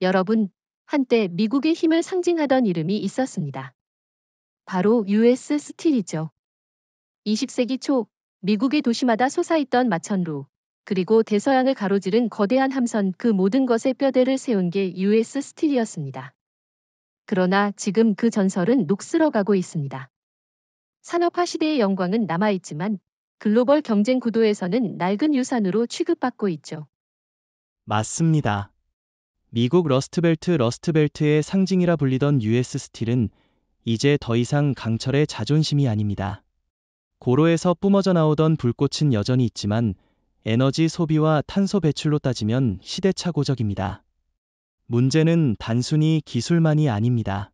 여러분, 한때 미국의 힘을 상징하던 이름이 있었습니다. 바로 US 스틸이죠. 20세기 초 미국의 도시마다 솟아있던 마천루, 그리고 대서양을 가로지른 거대한 함선, 그 모든 것에 뼈대를 세운 게 US 스틸이었습니다. 그러나 지금 그 전설은 녹슬어가고 있습니다. 산업화 시대의 영광은 남아있지만 글로벌 경쟁 구도에서는 낡은 유산으로 취급받고 있죠. 맞습니다. 미국 러스트벨트의 상징이라 불리던 US 스틸은 이제 더 이상 강철의 자존심이 아닙니다. 고로에서 뿜어져 나오던 불꽃은 여전히 있지만 에너지 소비와 탄소 배출로 따지면 시대착오적입니다. 문제는 단순히 기술만이 아닙니다.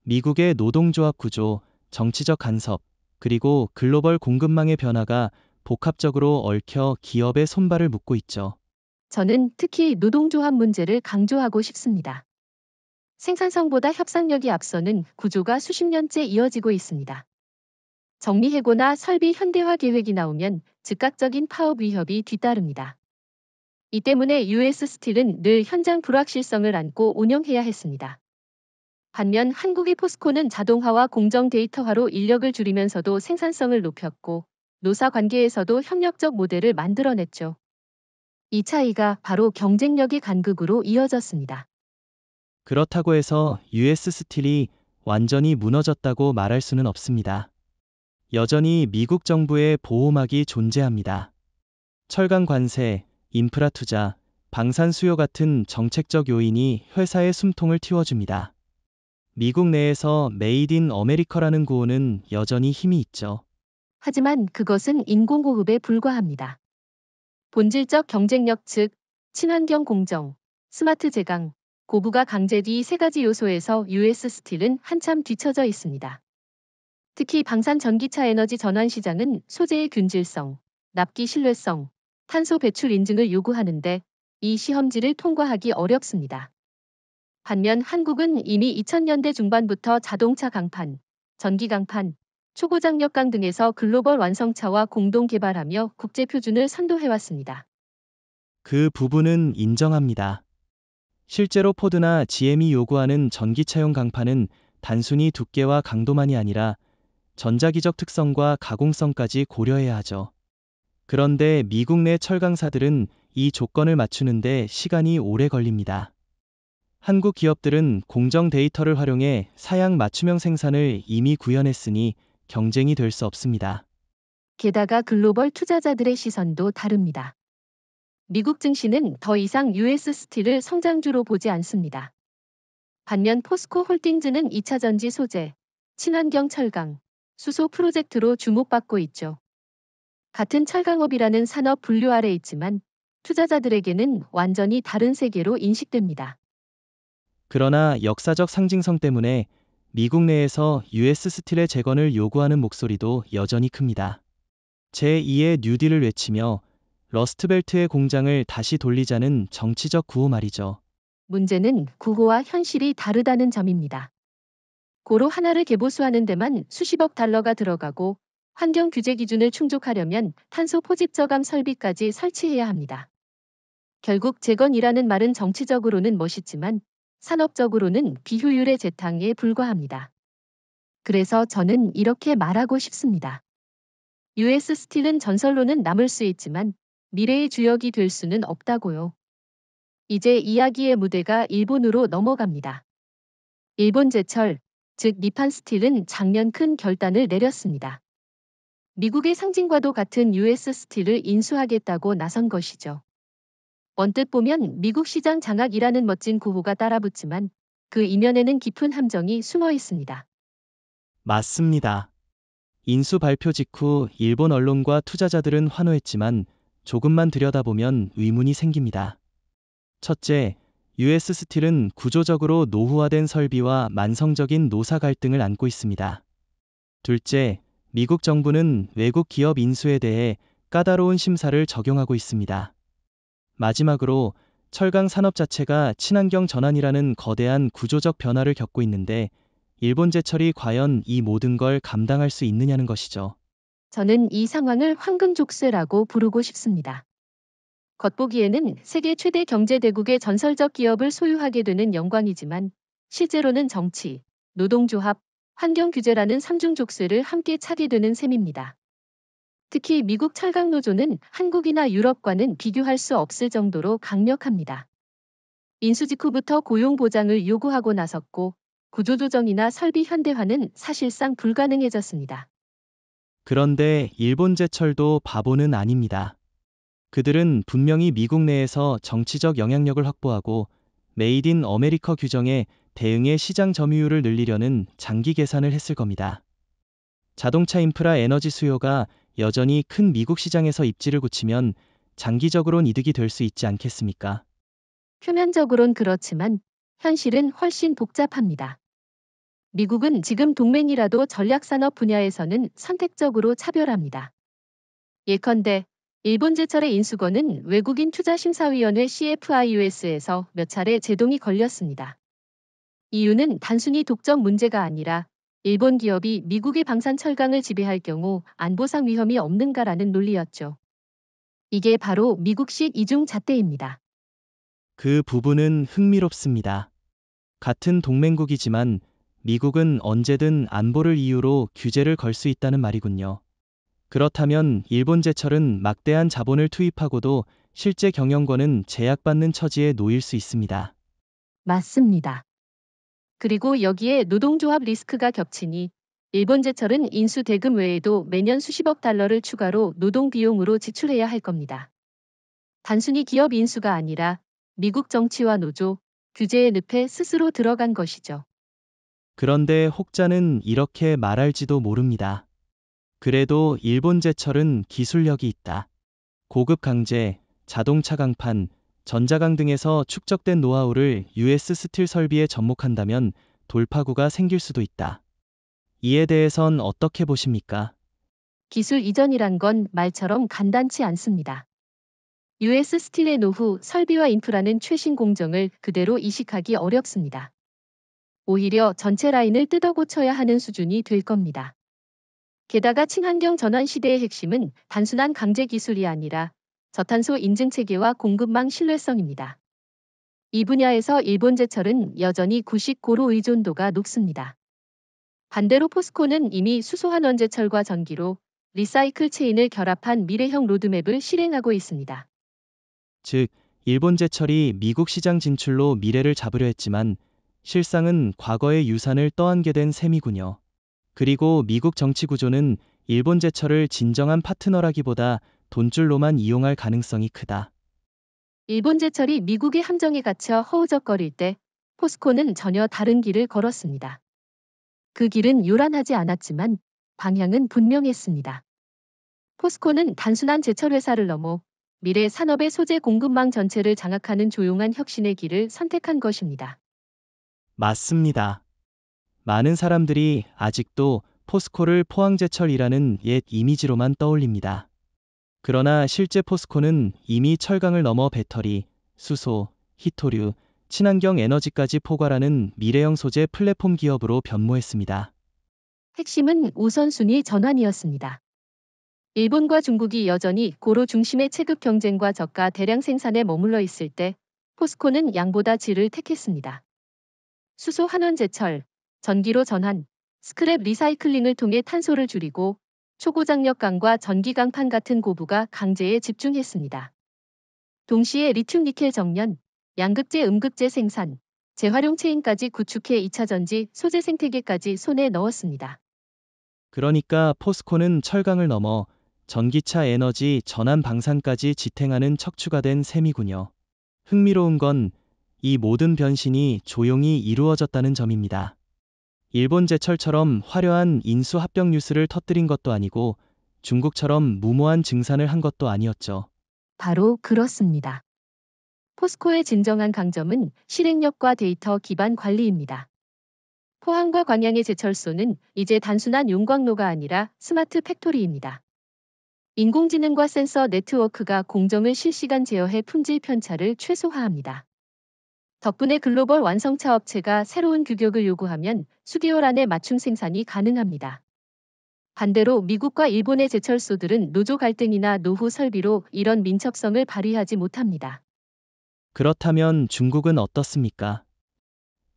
미국의 노동조합 구조, 정치적 간섭, 그리고 글로벌 공급망의 변화가 복합적으로 얽혀 기업의 손발을 묶고 있죠. 저는 특히 노동조합 문제를 강조하고 싶습니다. 생산성보다 협상력이 앞서는 구조가 수십 년째 이어지고 있습니다. 정리해고나 설비 현대화 계획이 나오면 즉각적인 파업 위협이 뒤따릅니다. 이 때문에 US 스틸은 늘 현장 불확실성을 안고 운영해야 했습니다. 반면 한국의 포스코는 자동화와 공정 데이터화로 인력을 줄이면서도 생산성을 높였고, 노사 관계에서도 협력적 모델을 만들어냈죠. 이 차이가 바로 경쟁력의 간극으로 이어졌습니다. 그렇다고 해서 US 스틸이 완전히 무너졌다고 말할 수는 없습니다. 여전히 미국 정부의 보호막이 존재합니다. 철강 관세, 인프라 투자, 방산 수요 같은 정책적 요인이 회사의 숨통을 틔워줍니다. 미국 내에서 메이드 인 어메리카라는 구호는 여전히 힘이 있죠. 하지만 그것은 인공호흡에 불과합니다. 본질적 경쟁력, 즉 친환경 공정, 스마트 제강, 고부가 강제, 이 세 가지 요소에서 US 스틸은 한참 뒤처져 있습니다. 특히 방산 전기차 에너지 전환 시장은 소재의 균질성, 납기 신뢰성, 탄소 배출 인증을 요구하는데 이 시험지를 통과하기 어렵습니다. 반면 한국은 이미 2000년대 중반부터 자동차 강판, 전기 강판, 초고장력강 등에서 글로벌 완성차와 공동 개발하며 국제 표준을 선도해왔습니다. 그 부분은 인정합니다. 실제로 포드나 GM이 요구하는 전기차용 강판은 단순히 두께와 강도만이 아니라 전자기적 특성과 가공성까지 고려해야 하죠. 그런데 미국 내 철강사들은 이 조건을 맞추는데 시간이 오래 걸립니다. 한국 기업들은 공정 데이터를 활용해 사양 맞춤형 생산을 이미 구현했으니 경쟁이 될 수 없습니다. 게다가 글로벌 투자자들의 시선도 다릅니다. 미국 증시는 더 이상 US 스틸을 성장주로 보지 않습니다. 반면 포스코 홀딩즈는 2차 전지 소재, 친환경 철강, 수소 프로젝트로 주목받고 있죠. 같은 철강업이라는 산업 분류 아래 있지만 투자자들에게는 완전히 다른 세계로 인식됩니다. 그러나 역사적 상징성 때문에 미국 내에서 US 스틸의 재건을 요구하는 목소리도 여전히 큽니다. 제2의 뉴딜을 외치며 러스트벨트의 공장을 다시 돌리자는 정치적 구호 말이죠. 문제는 구호와 현실이 다르다는 점입니다. 고로 하나를 개보수하는 데만 수십억 달러가 들어가고 환경 규제 기준을 충족하려면 탄소 포집 저감 설비까지 설치해야 합니다. 결국 재건이라는 말은 정치적으로는 멋있지만 산업적으로는 비효율의 재탕에 불과합니다. 그래서 저는 이렇게 말하고 싶습니다. US 스틸은 전설로는 남을 수 있지만 미래의 주역이 될 수는 없다고요. 이제 이야기의 무대가 일본으로 넘어갑니다. 일본 제철, 즉 니판 스틸은 작년 큰 결단을 내렸습니다. 미국의 상징과도 같은 US 스틸을 인수하겠다고 나선 것이죠. 언뜻 보면 미국 시장 장악이라는 멋진 구호가 따라붙지만 그 이면에는 깊은 함정이 숨어 있습니다. 맞습니다. 인수 발표 직후 일본 언론과 투자자들은 환호했지만 조금만 들여다보면 의문이 생깁니다. 첫째, US 스틸은 구조적으로 노후화된 설비와 만성적인 노사 갈등을 안고 있습니다. 둘째, 미국 정부는 외국 기업 인수에 대해 까다로운 심사를 적용하고 있습니다. 마지막으로 철강 산업 자체가 친환경 전환이라는 거대한 구조적 변화를 겪고 있는데 일본 제철이 과연 이 모든 걸 감당할 수 있느냐는 것이죠. 저는 이 상황을 황금족쇄라고 부르고 싶습니다. 겉보기에는 세계 최대 경제대국의 전설적 기업을 소유하게 되는 영광이지만 실제로는 정치, 노동조합, 환경규제라는 삼중 족쇄를 함께 차게 되는 셈입니다. 특히 미국 철강노조는 한국이나 유럽과는 비교할 수 없을 정도로 강력합니다. 인수 직후부터 고용 보장을 요구하고 나섰고 구조조정이나 설비 현대화는 사실상 불가능해졌습니다. 그런데 일본제철도 바보는 아닙니다. 그들은 분명히 미국 내에서 정치적 영향력을 확보하고 메이드 인 어메리커 규정에 대응해 시장 점유율을 늘리려는 장기 계산을 했을 겁니다. 자동차 인프라 에너지 수요가 여전히 큰 미국 시장에서 입지를 굳히면 장기적으론 이득이 될 수 있지 않겠습니까? 표면적으론 그렇지만 현실은 훨씬 복잡합니다. 미국은 지금 동맹이라도 전략산업 분야에서는 선택적으로 차별합니다. 예컨대 일본제철의 인수거는 외국인 투자심사위원회 CFIUS에서 몇 차례 제동이 걸렸습니다. 이유는 단순히 독점 문제가 아니라 일본 기업이 미국의 방산 철강을 지배할 경우 안보상 위험이 없는가라는 논리였죠. 이게 바로 미국식 이중잣대입니다. 그 부분은 흥미롭습니다. 같은 동맹국이지만 미국은 언제든 안보를 이유로 규제를 걸 수 있다는 말이군요. 그렇다면 일본제철은 막대한 자본을 투입하고도 실제 경영권은 제약받는 처지에 놓일 수 있습니다. 맞습니다. 그리고 여기에 노동조합 리스크가 겹치니 일본제철은 인수 대금 외에도 매년 수십억 달러를 추가로 노동 비용으로 지출해야 할 겁니다. 단순히 기업 인수가 아니라 미국 정치와 노조, 규제의 늪에 스스로 들어간 것이죠. 그런데 혹자는 이렇게 말할지도 모릅니다. 그래도 일본제철은 기술력이 있다. 고급 강제, 자동차 강판, 전자강 등에서 축적된 노하우를 US 스틸 설비에 접목한다면 돌파구가 생길 수도 있다. 이에 대해선 어떻게 보십니까? 기술 이전이란 건 말처럼 간단치 않습니다. US 스틸의 노후, 설비와 인프라는 최신 공정을 그대로 이식하기 어렵습니다. 오히려 전체 라인을 뜯어 고쳐야 하는 수준이 될 겁니다. 게다가 친환경 전환 시대의 핵심은 단순한 강제 기술이 아니라 저탄소 인증 체계와 공급망 신뢰성입니다. 이 분야에서 일본제철은 여전히 구식 고로 의존도가 높습니다. 반대로 포스코는 이미 수소환원제철과 전기로 리사이클 체인을 결합한 미래형 로드맵을 실행하고 있습니다. 즉, 일본제철이 미국 시장 진출로 미래를 잡으려 했지만 실상은 과거의 유산을 떠안게 된 셈이군요. 그리고 미국 정치 구조는 일본제철을 진정한 파트너라기보다 돈줄로만 이용할 가능성이 크다. 일본제철이 미국의 함정에 갇혀 허우적거릴 때 포스코는 전혀 다른 길을 걸었습니다. 그 길은 요란하지 않았지만 방향은 분명했습니다. 포스코는 단순한 제철 회사를 넘어 미래 산업의 소재 공급망 전체를 장악하는 조용한 혁신의 길을 선택한 것입니다. 맞습니다. 많은 사람들이 아직도 포스코를 포항제철이라는 옛 이미지로만 떠올립니다. 그러나 실제 포스코는 이미 철강을 넘어 배터리, 수소, 히토류, 친환경 에너지까지 포괄하는 미래형 소재 플랫폼 기업으로 변모했습니다. 핵심은 우선순위 전환이었습니다. 일본과 중국이 여전히 고로 중심의 체급 경쟁과 저가 대량 생산에 머물러 있을 때 포스코는 양보다 질을 택했습니다. 수소 환원 제철, 전기로 전환, 스크랩 리사이클링을 통해 탄소를 줄이고 초고장력강과 전기강판 같은 고부가 강제에 집중했습니다. 동시에 리튬 니켈 정년, 양극재 음극재 생산, 재활용 체인까지 구축해 2차 전지 소재 생태계까지 손에 넣었습니다. 그러니까 포스코는 철강을 넘어 전기차 에너지 전환 방산까지 지탱하는 척추가 된 셈이군요. 흥미로운 건 이 모든 변신이 조용히 이루어졌다는 점입니다. 일본제철처럼 화려한 인수 합병 뉴스를 터뜨린 것도 아니고 중국처럼 무모한 증산을 한 것도 아니었죠. 바로 그렇습니다. 포스코의 진정한 강점은 실행력과 데이터 기반 관리입니다. 포항과 광양의 제철소는 이제 단순한 용광로가 아니라 스마트 팩토리입니다. 인공지능과 센서 네트워크가 공정을 실시간 제어해 품질 편차를 최소화합니다. 덕분에 글로벌 완성차 업체가 새로운 규격을 요구하면 수개월 안에 맞춤 생산이 가능합니다. 반대로 미국과 일본의 제철소들은 노조 갈등이나 노후 설비로 이런 민첩성을 발휘하지 못합니다. 그렇다면 중국은 어떻습니까?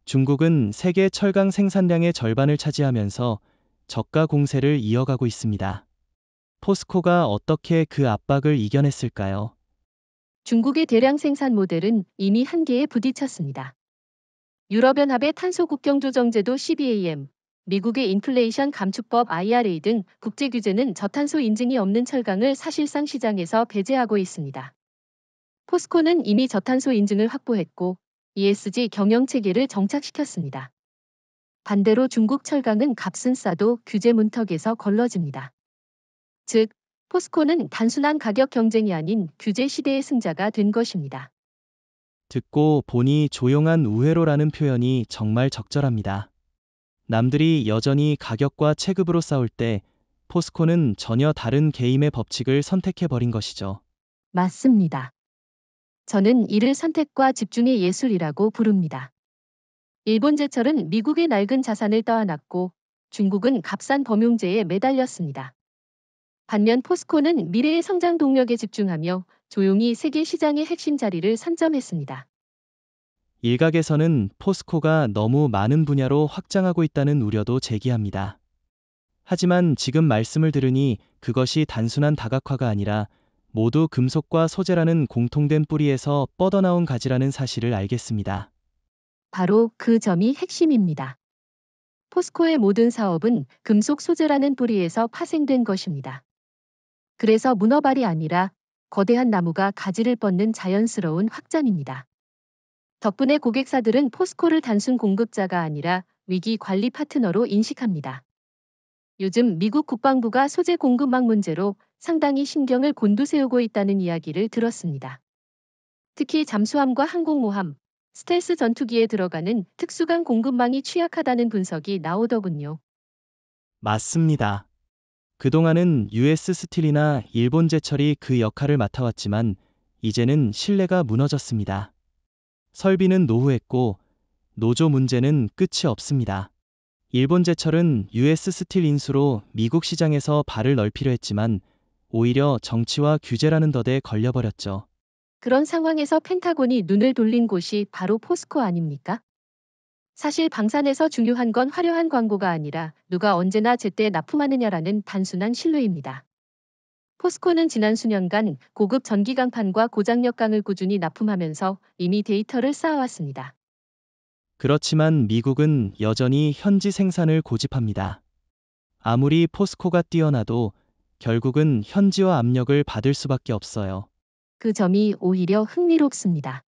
중국은 세계 철강 생산량의 절반을 차지하면서 저가 공세를 이어가고 있습니다. 포스코가 어떻게 그 압박을 이겨냈을까요? 중국의 대량 생산 모델은 이미 한계에 부딪혔습니다. 유럽연합의 탄소 국경 조정 제도 CBAM, 미국의 인플레이션 감축법 IRA 등 국제 규제는 저탄소 인증이 없는 철강을 사실상 시장에서 배제하고 있습니다. 포스코는 이미 저탄소 인증을 확보했고 ESG 경영 체계를 정착시켰습니다. 반대로 중국 철강은 값은 싸도 규제 문턱에서 걸러집니다. 즉, 포스코는 단순한 가격 경쟁이 아닌 규제 시대의 승자가 된 것입니다. 듣고 보니 조용한 우회로라는 표현이 정말 적절합니다. 남들이 여전히 가격과 체급으로 싸울 때 포스코는 전혀 다른 게임의 법칙을 선택해버린 것이죠. 맞습니다. 저는 이를 선택과 집중의 예술이라고 부릅니다. 일본 제철은 미국의 낡은 자산을 떠안았고 중국은 값싼 범용제에 매달렸습니다. 반면 포스코는 미래의 성장 동력에 집중하며 조용히 세계 시장의 핵심 자리를 선점했습니다. 일각에서는 포스코가 너무 많은 분야로 확장하고 있다는 우려도 제기합니다. 하지만 지금 말씀을 들으니 그것이 단순한 다각화가 아니라 모두 금속과 소재라는 공통된 뿌리에서 뻗어나온 가지라는 사실을 알겠습니다. 바로 그 점이 핵심입니다. 포스코의 모든 사업은 금속 소재라는 뿌리에서 파생된 것입니다. 그래서 문어발이 아니라 거대한 나무가 가지를 뻗는 자연스러운 확장입니다. 덕분에 고객사들은 포스코를 단순 공급자가 아니라 위기 관리 파트너로 인식합니다. 요즘 미국 국방부가 소재 공급망 문제로 상당히 신경을 곤두세우고 있다는 이야기를 들었습니다. 특히 잠수함과 항공모함, 스텔스 전투기에 들어가는 특수강 공급망이 취약하다는 분석이 나오더군요. 맞습니다. 그동안은 US 스틸이나 일본 제철이 그 역할을 맡아왔지만 이제는 신뢰가 무너졌습니다. 설비는 노후했고 노조 문제는 끝이 없습니다. 일본 제철은 US 스틸 인수로 미국 시장에서 발을 넓히려 했지만 오히려 정치와 규제라는 덫에 걸려버렸죠. 그런 상황에서 펜타곤이 눈을 돌린 곳이 바로 포스코 아닙니까? 사실 방산에서 중요한 건 화려한 광고가 아니라 누가 언제나 제때 납품하느냐라는 단순한 신뢰입니다. 포스코는 지난 수년간 고급 전기강판과 고장력강을 꾸준히 납품하면서 이미 데이터를 쌓아왔습니다. 그렇지만 미국은 여전히 현지 생산을 고집합니다. 아무리 포스코가 뛰어나도 결국은 현지화 압력을 받을 수밖에 없어요. 그 점이 오히려 흥미롭습니다.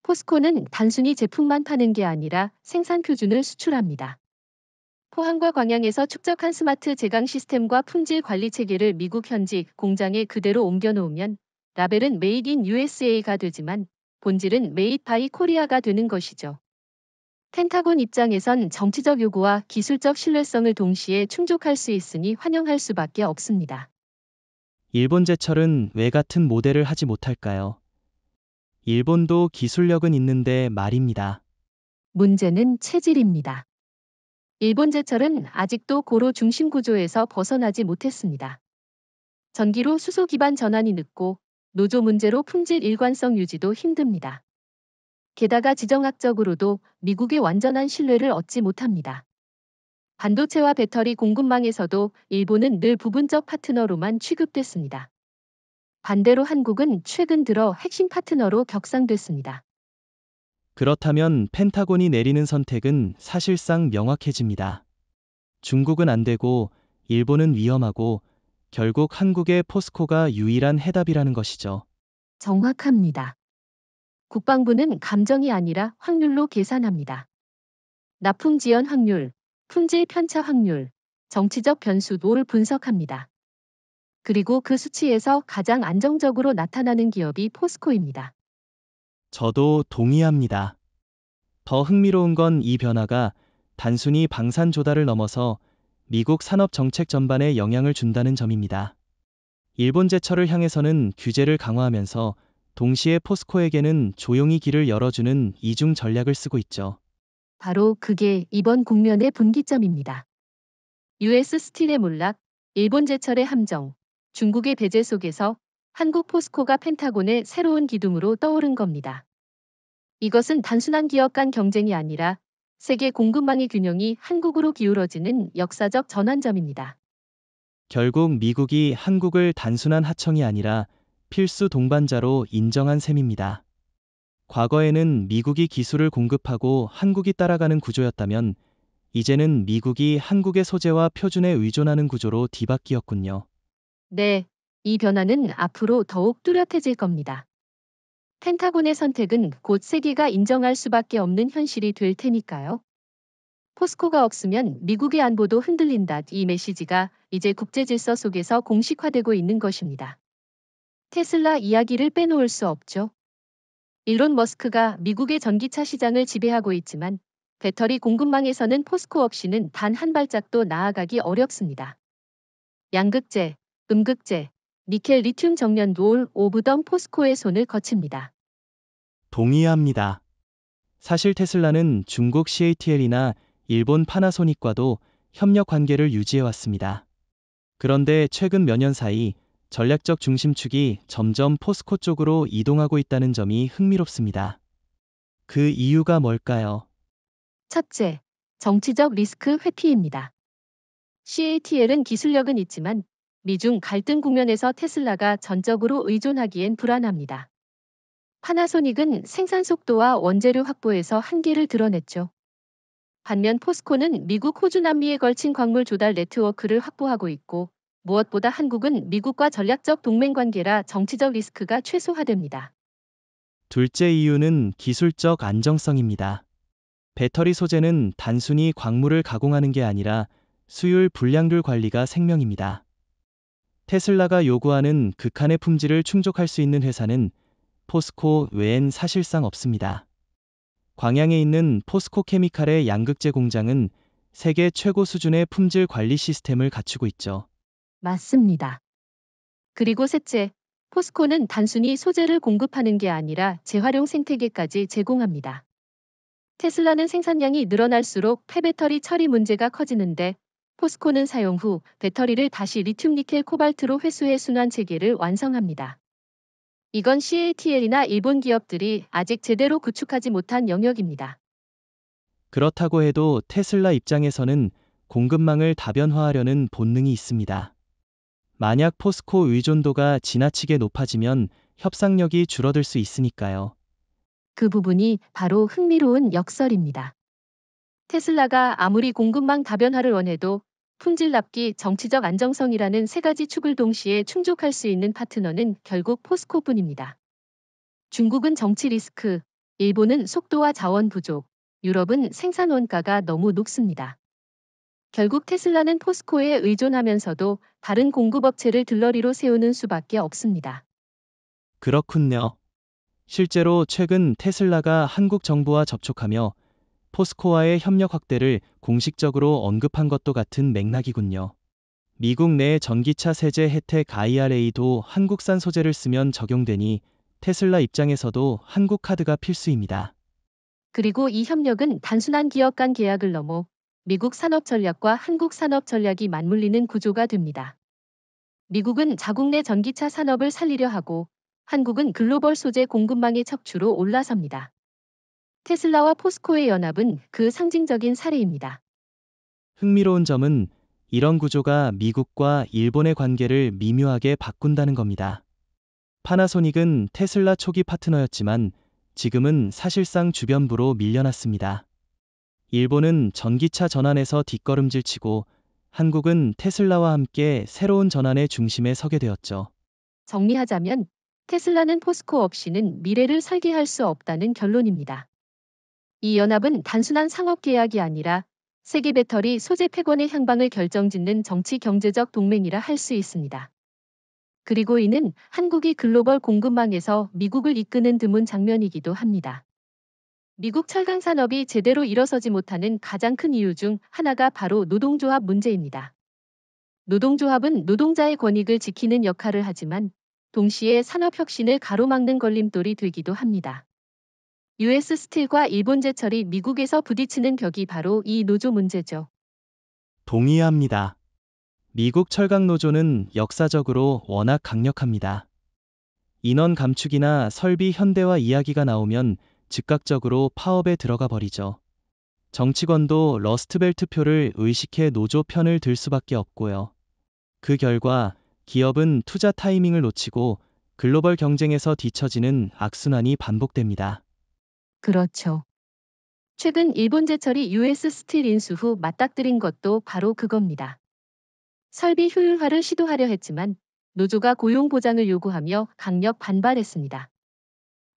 포스코는 단순히 제품만 파는 게 아니라 생산 표준을 수출합니다. 포항과 광양에서 축적한 스마트 제강 시스템과 품질 관리 체계를 미국 현지 공장에 그대로 옮겨놓으면 라벨은 메이드 인 USA가 되지만 본질은 메이드 바이 코리아가 되는 것이죠. 펜타곤 입장에선 정치적 요구와 기술적 신뢰성을 동시에 충족할 수 있으니 환영할 수밖에 없습니다. 일본 제철은 왜 같은 모델을 하지 못할까요? 일본도 기술력은 있는데 말입니다. 문제는 체질입니다. 일본 제철은 아직도 고로 중심 구조에서 벗어나지 못했습니다. 전기로 수소 기반 전환이 늦고 노조 문제로 품질 일관성 유지도 힘듭니다. 게다가 지정학적으로도 미국의 완전한 신뢰를 얻지 못합니다. 반도체와 배터리 공급망에서도 일본은 늘 부분적 파트너로만 취급됐습니다. 반대로 한국은 최근 들어 핵심 파트너로 격상됐습니다. 그렇다면 펜타곤이 내리는 선택은 사실상 명확해집니다. 중국은 안 되고 일본은 위험하고 결국 한국의 포스코가 유일한 해답이라는 것이죠. 정확합니다. 국방부는 감정이 아니라 확률로 계산합니다. 납품 지연 확률, 품질 편차 확률, 정치적 변수를 분석합니다. 그리고 그 수치에서 가장 안정적으로 나타나는 기업이 포스코입니다. 저도 동의합니다. 더 흥미로운 건 이 변화가 단순히 방산 조달을 넘어서 미국 산업 정책 전반에 영향을 준다는 점입니다. 일본 제철을 향해서는 규제를 강화하면서 동시에 포스코에게는 조용히 길을 열어주는 이중 전략을 쓰고 있죠. 바로 그게 이번 국면의 분기점입니다. US 스틸의 몰락, 일본 제철의 함정, 중국의 배제 속에서 한국 포스코가 펜타곤의 새로운 기둥으로 떠오른 겁니다. 이것은 단순한 기업 간 경쟁이 아니라 세계 공급망의 균형이 한국으로 기울어지는 역사적 전환점입니다. 결국 미국이 한국을 단순한 하청이 아니라 필수 동반자로 인정한 셈입니다. 과거에는 미국이 기술을 공급하고 한국이 따라가는 구조였다면 이제는 미국이 한국의 소재와 표준에 의존하는 구조로 뒤바뀌었군요. 네, 이 변화는 앞으로 더욱 뚜렷해질 겁니다. 펜타곤의 선택은 곧 세계가 인정할 수밖에 없는 현실이 될 테니까요. 포스코가 없으면 미국의 안보도 흔들린다. 이 메시지가 이제 국제 질서 속에서 공식화되고 있는 것입니다. 테슬라 이야기를 빼놓을 수 없죠. 일론 머스크가 미국의 전기차 시장을 지배하고 있지만 배터리 공급망에서는 포스코 없이는 단 한 발짝도 나아가기 어렵습니다. 양극재, 음극재, 니켈 리튬 정년 롤 오브 덤 포스코의 손을 거칩니다. 동의합니다. 사실 테슬라는 중국 CATL이나 일본 파나소닉과도 협력 관계를 유지해왔습니다. 그런데 최근 몇 년 사이 전략적 중심축이 점점 포스코 쪽으로 이동하고 있다는 점이 흥미롭습니다. 그 이유가 뭘까요? 첫째, 정치적 리스크 회피입니다. CATL은 기술력은 있지만 미중 갈등 국면에서 테슬라가 전적으로 의존하기엔 불안합니다. 파나소닉은 생산 속도와 원재료 확보에서 한계를 드러냈죠. 반면 포스코는 미국, 호주, 남미에 걸친 광물 조달 네트워크를 확보하고 있고 무엇보다 한국은 미국과 전략적 동맹 관계라 정치적 리스크가 최소화됩니다. 둘째 이유는 기술적 안정성입니다. 배터리 소재는 단순히 광물을 가공하는 게 아니라 수율 불량률 관리가 생명입니다. 테슬라가 요구하는 극한의 품질을 충족할 수 있는 회사는 포스코 외엔 사실상 없습니다. 광양에 있는 포스코 케미칼의 양극재 공장은 세계 최고 수준의 품질 관리 시스템을 갖추고 있죠. 맞습니다. 그리고 셋째, 포스코는 단순히 소재를 공급하는 게 아니라 재활용 생태계까지 제공합니다. 테슬라는 생산량이 늘어날수록 폐배터리 처리 문제가 커지는데 포스코는 사용 후 배터리를 다시 리튬 니켈 코발트로 회수해 순환 체계를 완성합니다. 이건 CATL이나 일본 기업들이 아직 제대로 구축하지 못한 영역입니다. 그렇다고 해도 테슬라 입장에서는 공급망을 다변화하려는 본능이 있습니다. 만약 포스코 의존도가 지나치게 높아지면 협상력이 줄어들 수 있으니까요. 그 부분이 바로 흥미로운 역설입니다. 테슬라가 아무리 공급망 다변화를 원해도 품질 납기, 정치적 안정성이라는 세 가지 축을 동시에 충족할 수 있는 파트너는 결국 포스코뿐입니다. 중국은 정치 리스크, 일본은 속도와 자원 부족, 유럽은 생산 원가가 너무 높습니다. 결국 테슬라는 포스코에 의존하면서도 다른 공급업체를 들러리로 세우는 수밖에 없습니다. 그렇군요. 실제로 최근 테슬라가 한국 정부와 접촉하며 포스코와의 협력 확대를 공식적으로 언급한 것도 같은 맥락이군요. 미국 내 전기차 세제 혜택 IRA도 한국산 소재를 쓰면 적용되니 테슬라 입장에서도 한국 카드가 필수입니다. 그리고 이 협력은 단순한 기업 간 계약을 넘어 미국 산업 전략과 한국 산업 전략이 맞물리는 구조가 됩니다. 미국은 자국 내 전기차 산업을 살리려 하고 한국은 글로벌 소재 공급망의 척추로 올라섭니다. 테슬라와 포스코의 연합은 그 상징적인 사례입니다. 흥미로운 점은 이런 구조가 미국과 일본의 관계를 미묘하게 바꾼다는 겁니다. 파나소닉은 테슬라 초기 파트너였지만 지금은 사실상 주변부로 밀려났습니다. 일본은 전기차 전환에서 뒷걸음질 치고 한국은 테슬라와 함께 새로운 전환의 중심에 서게 되었죠. 정리하자면 테슬라는 포스코 없이는 미래를 설계할 수 없다는 결론입니다. 이 연합은 단순한 상업 계약이 아니라 세계 배터리 소재 패권의 향방을 결정짓는 정치 경제적 동맹이라 할 수 있습니다. 그리고 이는 한국이 글로벌 공급망에서 미국을 이끄는 드문 장면이기도 합니다. 미국 철강 산업이 제대로 일어서지 못하는 가장 큰 이유 중 하나가 바로 노동조합 문제입니다. 노동조합은 노동자의 권익을 지키는 역할을 하지만 동시에 산업혁신을 가로막는 걸림돌이 되기도 합니다. US 스틸과 일본 제철이 미국에서 부딪히는 벽이 바로 이 노조 문제죠. 동의합니다. 미국 철강노조는 역사적으로 워낙 강력합니다. 인원 감축이나 설비 현대화 이야기가 나오면 즉각적으로 파업에 들어가 버리죠. 정치권도 러스트벨트표를 의식해 노조 편을 들 수밖에 없고요. 그 결과 기업은 투자 타이밍을 놓치고 글로벌 경쟁에서 뒤처지는 악순환이 반복됩니다. 그렇죠. 최근 일본제철이 US 스틸 인수 후 맞닥뜨린 것도 바로 그겁니다. 설비 효율화를 시도하려 했지만 노조가 고용 보장을 요구하며 강력 반발했습니다.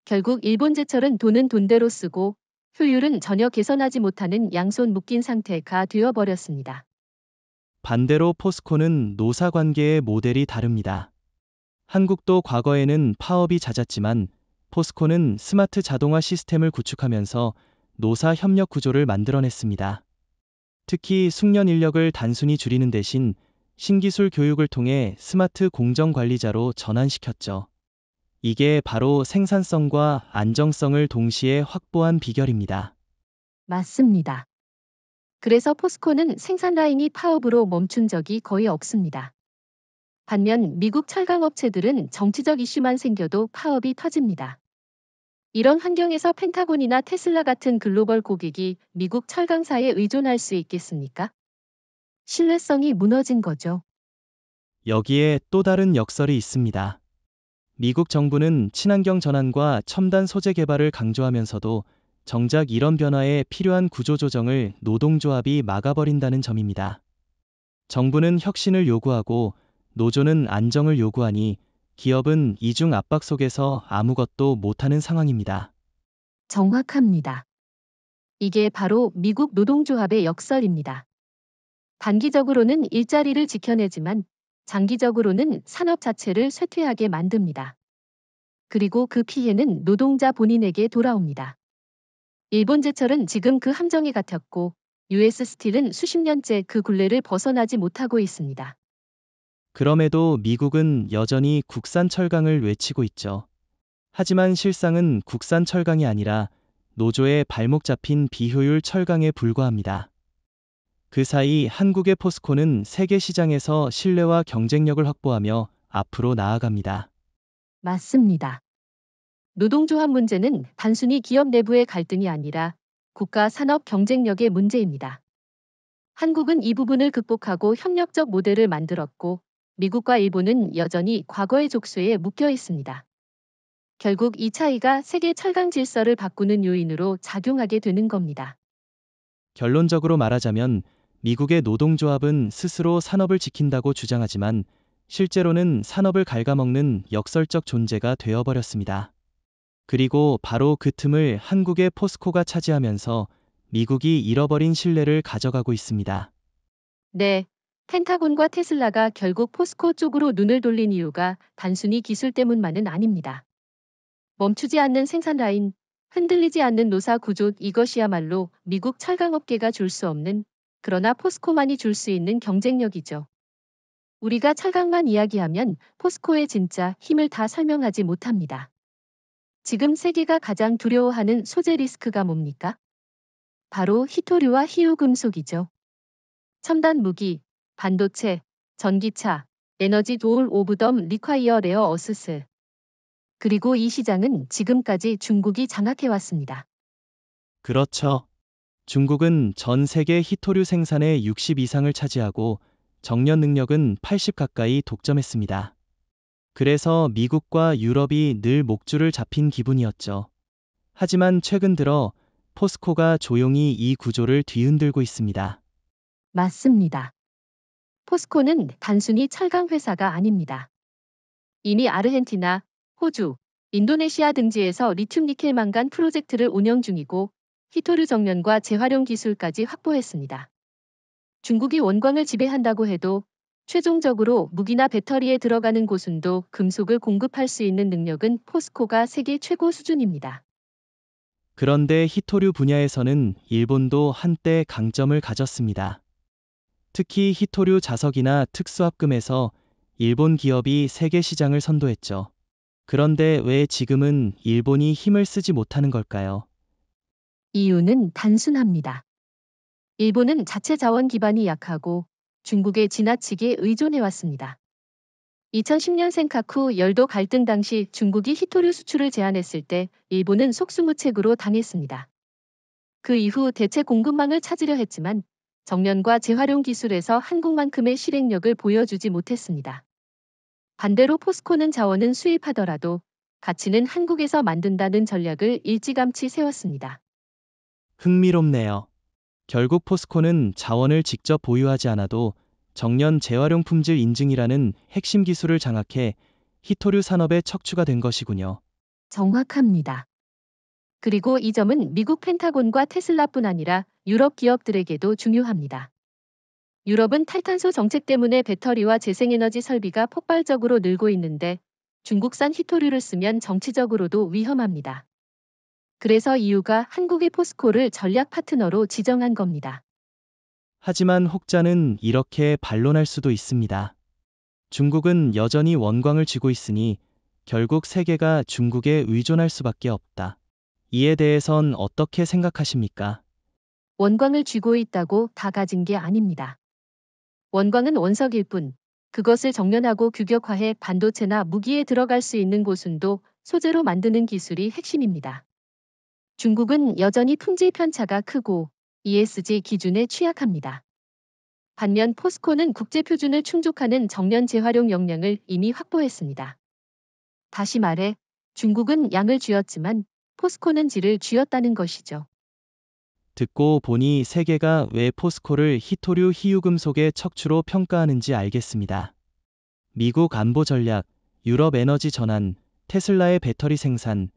결국 일본제철은 돈은 돈대로 쓰고 효율은 전혀 개선하지 못하는 양손 묶인 상태가 되어버렸습니다. 반대로 포스코는 노사 관계의 모델이 다릅니다. 한국도 과거에는 파업이 잦았지만 포스코는 스마트 자동화 시스템을 구축하면서 노사 협력 구조를 만들어냈습니다. 특히 숙련 인력을 단순히 줄이는 대신 신기술 교육을 통해 스마트 공정 관리자로 전환시켰죠. 이게 바로 생산성과 안정성을 동시에 확보한 비결입니다. 맞습니다. 그래서 포스코는 생산 라인이 파업으로 멈춘 적이 거의 없습니다. 반면 미국 철강업체들은 정치적 이슈만 생겨도 파업이 터집니다. 이런 환경에서 펜타곤이나 테슬라 같은 글로벌 고객이 미국 철강사에 의존할 수 있겠습니까? 신뢰성이 무너진 거죠. 여기에 또 다른 역설이 있습니다. 미국 정부는 친환경 전환과 첨단 소재 개발을 강조하면서도 정작 이런 변화에 필요한 구조조정을 노동조합이 막아버린다는 점입니다. 정부는 혁신을 요구하고 노조는 안정을 요구하니 기업은 이중 압박 속에서 아무것도 못하는 상황입니다. 정확합니다. 이게 바로 미국 노동조합의 역설입니다. 단기적으로는 일자리를 지켜내지만 장기적으로는 산업 자체를 쇠퇴하게 만듭니다. 그리고 그 피해는 노동자 본인에게 돌아옵니다. 일본제철은 지금 그 함정에 갇혔고 US 스틸은 수십 년째 그 굴레를 벗어나지 못하고 있습니다. 그럼에도 미국은 여전히 국산 철강을 외치고 있죠. 하지만 실상은 국산 철강이 아니라 노조의 발목 잡힌 비효율 철강에 불과합니다. 그 사이 한국의 포스코는 세계 시장에서 신뢰와 경쟁력을 확보하며 앞으로 나아갑니다. 맞습니다. 노동조합 문제는 단순히 기업 내부의 갈등이 아니라 국가 산업 경쟁력의 문제입니다. 한국은 이 부분을 극복하고 협력적 모델을 만들었고 미국과 일본은 여전히 과거의 족쇄에 묶여 있습니다. 결국 이 차이가 세계 철강 질서를 바꾸는 요인으로 작용하게 되는 겁니다. 결론적으로 말하자면 미국의 노동조합은 스스로 산업을 지킨다고 주장하지만 실제로는 산업을 갉아먹는 역설적 존재가 되어버렸습니다. 그리고 바로 그 틈을 한국의 포스코가 차지하면서 미국이 잃어버린 신뢰를 가져가고 있습니다. 네, 펜타곤과 테슬라가 결국 포스코 쪽으로 눈을 돌린 이유가 단순히 기술 때문만은 아닙니다. 멈추지 않는 생산 라인, 흔들리지 않는 노사 구조 이것이야말로 미국 철강업계가 줄 수 없는 그러나 포스코만이 줄 수 있는 경쟁력이죠. 우리가 철강만 이야기하면 포스코의 진짜 힘을 다 설명하지 못합니다. 지금 세계가 가장 두려워하는 소재 리스크가 뭡니까? 바로 희토류와 희유금속이죠. 첨단 무기, 반도체, 전기차, 에너지 도울 오브 덤 리콰이어 레어 어스스. 그리고 이 시장은 지금까지 중국이 장악해왔습니다. 그렇죠. 중국은 전 세계 희토류 생산의 60 이상을 차지하고 정년 능력은 80 가까이 독점했습니다. 그래서 미국과 유럽이 늘 목줄을 잡힌 기분이었죠. 하지만 최근 들어 포스코가 조용히 이 구조를 뒤흔들고 있습니다. 맞습니다. 포스코는 단순히 철강 회사가 아닙니다. 이미 아르헨티나, 호주, 인도네시아 등지에서 리튬 니켈 망간 프로젝트를 운영 중이고 희토류 정련과 재활용 기술까지 확보했습니다. 중국이 원광을 지배한다고 해도 최종적으로 무기나 배터리에 들어가는 고순도 금속을 공급할 수 있는 능력은 포스코가 세계 최고 수준입니다. 그런데 희토류 분야에서는 일본도 한때 강점을 가졌습니다. 특히 희토류 자석이나 특수합금에서 일본 기업이 세계 시장을 선도했죠. 그런데 왜 지금은 일본이 힘을 쓰지 못하는 걸까요? 이유는 단순합니다. 일본은 자체 자원 기반이 약하고 중국에 지나치게 의존해왔습니다. 2010년 센카쿠 열도 갈등 당시 중국이 히토류 수출을 제한했을 때 일본은 속수무책으로 당했습니다. 그 이후 대체 공급망을 찾으려 했지만 정련과 재활용 기술에서 한국만큼의 실행력을 보여주지 못했습니다. 반대로 포스코는 자원은 수입하더라도 가치는 한국에서 만든다는 전략을 일찌감치 세웠습니다. 흥미롭네요. 결국 포스코는 자원을 직접 보유하지 않아도 정년 재활용 품질 인증이라는 핵심 기술을 장악해 히토류 산업의 척추가 된 것이군요. 정확합니다. 그리고 이 점은 미국 펜타곤과 테슬라뿐 아니라 유럽 기업들에게도 중요합니다. 유럽은 탈탄소 정책 때문에 배터리와 재생에너지 설비가 폭발적으로 늘고 있는데 중국산 히토류를 쓰면 정치적으로도 위험합니다. 그래서 EU가 한국의 포스코를 전략 파트너로 지정한 겁니다. 하지만 혹자는 이렇게 반론할 수도 있습니다. 중국은 여전히 원광을 쥐고 있으니 결국 세계가 중국에 의존할 수밖에 없다. 이에 대해선 어떻게 생각하십니까? 원광을 쥐고 있다고 다 가진 게 아닙니다. 원광은 원석일 뿐, 그것을 정련하고 규격화해 반도체나 무기에 들어갈 수 있는 고순도 소재로 만드는 기술이 핵심입니다. 중국은 여전히 품질 편차가 크고 ESG 기준에 취약합니다. 반면 포스코는 국제 표준을 충족하는 정년 재활용 역량을 이미 확보했습니다. 다시 말해 중국은 양을 쥐었지만 포스코는 질을 쥐었다는 것이죠. 듣고 보니 세계가 왜 포스코를 히토류 희유금속의 척추로 평가하는지 알겠습니다. 미국 안보 전략, 유럽 에너지 전환, 테슬라의 배터리 생산,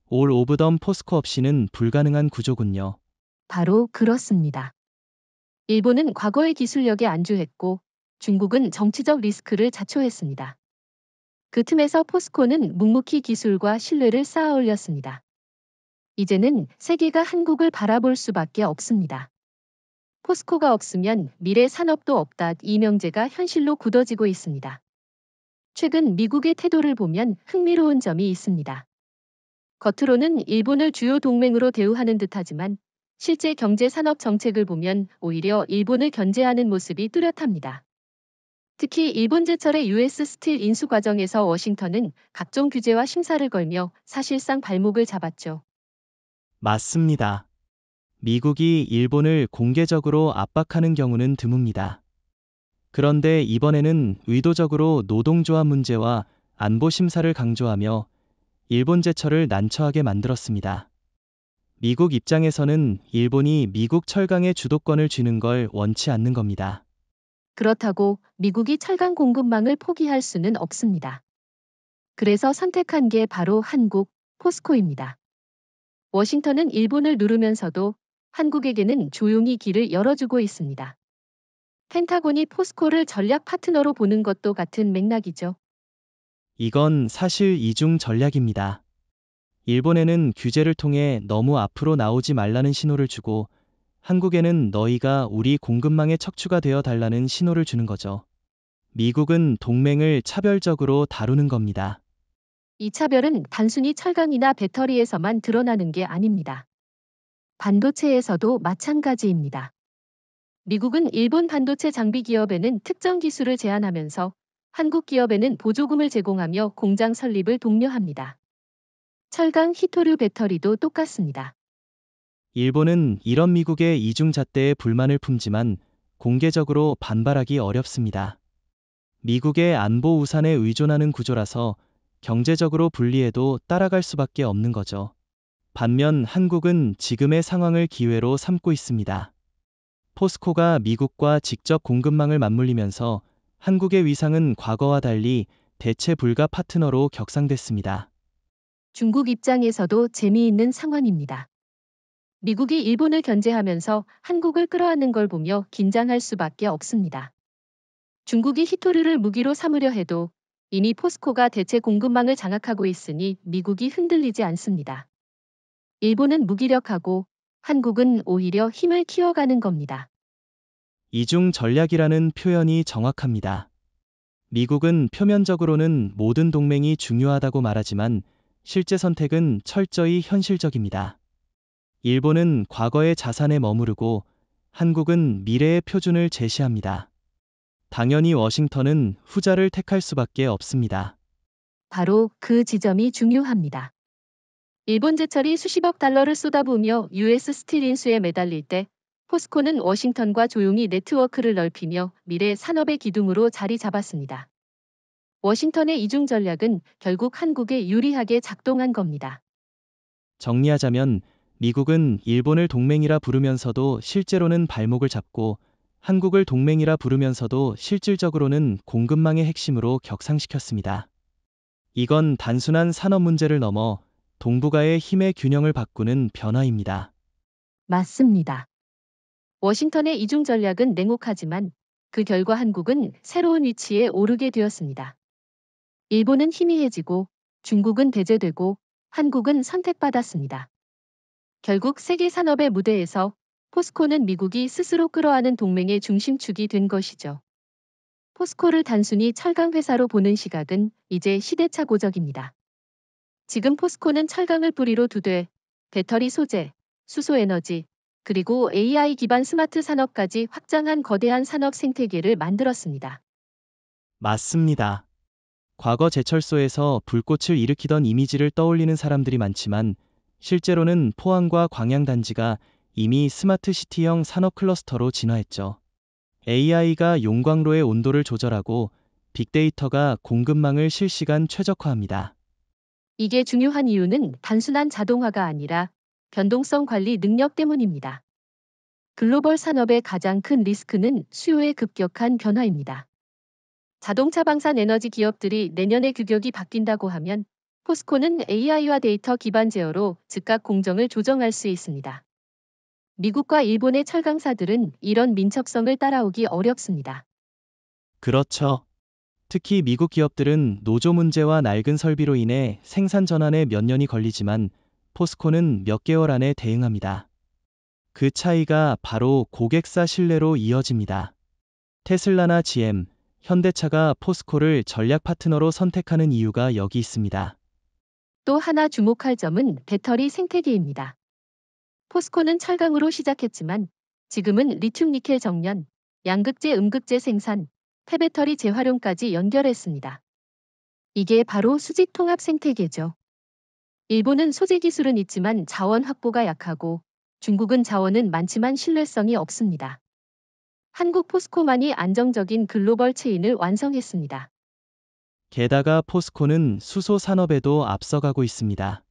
올 오브 덤 포스코 없이는 불가능한 구조군요. 바로 그렇습니다. 일본은 과거의 기술력에 안주했고 중국은 정치적 리스크를 자초했습니다. 그 틈에서 포스코는 묵묵히 기술과 신뢰를 쌓아 올렸습니다. 이제는 세계가 한국을 바라볼 수밖에 없습니다. 포스코가 없으면 미래 산업도 없다 이 명제가 현실로 굳어지고 있습니다. 최근 미국의 태도를 보면 흥미로운 점이 있습니다. 겉으로는 일본을 주요 동맹으로 대우하는 듯하지만 실제 경제 산업 정책을 보면 오히려 일본을 견제하는 모습이 뚜렷합니다. 특히 일본 제철의 US 스틸 인수 과정에서 워싱턴은 각종 규제와 심사를 걸며 사실상 발목을 잡았죠. 맞습니다. 미국이 일본을 공개적으로 압박하는 경우는 드뭅니다. 그런데 이번에는 의도적으로 노동조합 문제와 안보 심사를 강조하며 일본 제철을 난처하게 만들었습니다. 미국 입장에서는 일본이 미국 철강의 주도권을 쥐는 걸 원치 않는 겁니다. 그렇다고 미국이 철강 공급망을 포기할 수는 없습니다. 그래서 선택한 게 바로 한국, 포스코입니다. 워싱턴은 일본을 누르면서도 한국에게는 조용히 길을 열어주고 있습니다. 펜타곤이 포스코를 전략 파트너로 보는 것도 같은 맥락이죠. 이건 사실 이중 전략입니다. 일본에는 규제를 통해 너무 앞으로 나오지 말라는 신호를 주고 한국에는 너희가 우리 공급망의 척추가 되어 달라는 신호를 주는 거죠. 미국은 동맹을 차별적으로 다루는 겁니다. 이 차별은 단순히 철강이나 배터리에서만 드러나는 게 아닙니다. 반도체에서도 마찬가지입니다. 미국은 일본 반도체 장비 기업에는 특정 기술을 제한하면서 한국 기업에는 보조금을 제공하며 공장 설립을 독려합니다. 철강 히토류 배터리도 똑같습니다. 일본은 이런 미국의 이중잣대에 불만을 품지만 공개적으로 반발하기 어렵습니다. 미국의 안보 우산에 의존하는 구조라서 경제적으로 불리해도 따라갈 수밖에 없는 거죠. 반면 한국은 지금의 상황을 기회로 삼고 있습니다. 포스코가 미국과 직접 공급망을 맞물리면서 한국의 위상은 과거와 달리 대체 불가 파트너로 격상됐습니다. 중국 입장에서도 재미있는 상황입니다. 미국이 일본을 견제하면서 한국을 끌어안는 걸 보며 긴장할 수밖에 없습니다. 중국이 히토류를 무기로 삼으려 해도 이미 포스코가 대체 공급망을 장악하고 있으니 미국이 흔들리지 않습니다. 일본은 무기력하고 한국은 오히려 힘을 키워가는 겁니다. 이중 전략이라는 표현이 정확합니다. 미국은 표면적으로는 모든 동맹이 중요하다고 말하지만 실제 선택은 철저히 현실적입니다. 일본은 과거의 자산에 머무르고 한국은 미래의 표준을 제시합니다. 당연히 워싱턴은 후자를 택할 수밖에 없습니다. 바로 그 지점이 중요합니다. 일본 제철이 수십억 달러를 쏟아부으며 US 스틸 인수에 매달릴 때 포스코는 워싱턴과 조용히 네트워크를 넓히며 미래 산업의 기둥으로 자리 잡았습니다. 워싱턴의 이중 전략은 결국 한국에 유리하게 작동한 겁니다. 정리하자면 미국은 일본을 동맹이라 부르면서도 실제로는 발목을 잡고 한국을 동맹이라 부르면서도 실질적으로는 공급망의 핵심으로 격상시켰습니다. 이건 단순한 산업 문제를 넘어 동북아의 힘의 균형을 바꾸는 변화입니다. 맞습니다. 워싱턴의 이중 전략은 냉혹하지만 그 결과 한국은 새로운 위치에 오르게 되었습니다. 일본은 희미해지고 중국은 배제되고 한국은 선택받았습니다. 결국 세계 산업의 무대에서 포스코는 미국이 스스로 끌어안은 동맹의 중심축이 된 것이죠. 포스코를 단순히 철강 회사로 보는 시각은 이제 시대착오적입니다. 지금 포스코는 철강을 뿌리로 두되 배터리 소재, 수소 에너지, 그리고 AI 기반 스마트 산업까지 확장한 거대한 산업 생태계를 만들었습니다. 맞습니다. 과거 제철소에서 불꽃을 일으키던 이미지를 떠올리는 사람들이 많지만 실제로는 포항과 광양 단지가 이미 스마트 시티형 산업 클러스터로 진화했죠. AI가 용광로의 온도를 조절하고 빅데이터가 공급망을 실시간 최적화합니다. 이게 중요한 이유는 단순한 자동화가 아니라 변동성 관리 능력 때문입니다. 글로벌 산업의 가장 큰 리스크는 수요의 급격한 변화입니다. 자동차 방산 에너지 기업들이 내년에 규격이 바뀐다고 하면 포스코는 AI와 데이터 기반 제어로 즉각 공정을 조정할 수 있습니다. 미국과 일본의 철강사들은 이런 민첩성을 따라오기 어렵습니다. 그렇죠. 특히 미국 기업들은 노조 문제와 낡은 설비로 인해 생산 전환에 몇 년이 걸리지만 포스코는 몇 개월 안에 대응합니다. 그 차이가 바로 고객사 신뢰로 이어집니다. 테슬라나 GM, 현대차가 포스코를 전략 파트너로 선택하는 이유가 여기 있습니다. 또 하나 주목할 점은 배터리 생태계입니다. 포스코는 철강으로 시작했지만 지금은 리튬 니켈 정년, 양극재 음극재 생산, 폐배터리 재활용까지 연결했습니다. 이게 바로 수직 통합 생태계죠. 일본은 소재 기술은 있지만 자원 확보가 약하고 중국은 자원은 많지만 신뢰성이 없습니다. 한국 포스코만이 안정적인 글로벌 체인을 완성했습니다. 게다가 포스코는 수소 산업에도 앞서가고 있습니다.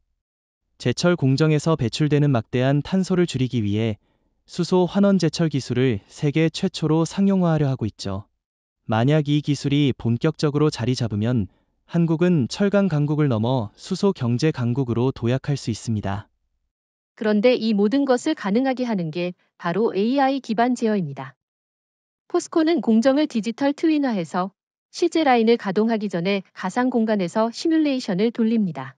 제철 공정에서 배출되는 막대한 탄소를 줄이기 위해 수소 환원 제철 기술을 세계 최초로 상용화하려 하고 있죠. 만약 이 기술이 본격적으로 자리 잡으면 한국은 철강 강국을 넘어 수소 경제 강국으로 도약할 수 있습니다. 그런데 이 모든 것을 가능하게 하는 게 바로 AI 기반 제어입니다. 포스코는 공정을 디지털 트윈화해서 실제 라인을 가동하기 전에 가상 공간에서 시뮬레이션을 돌립니다.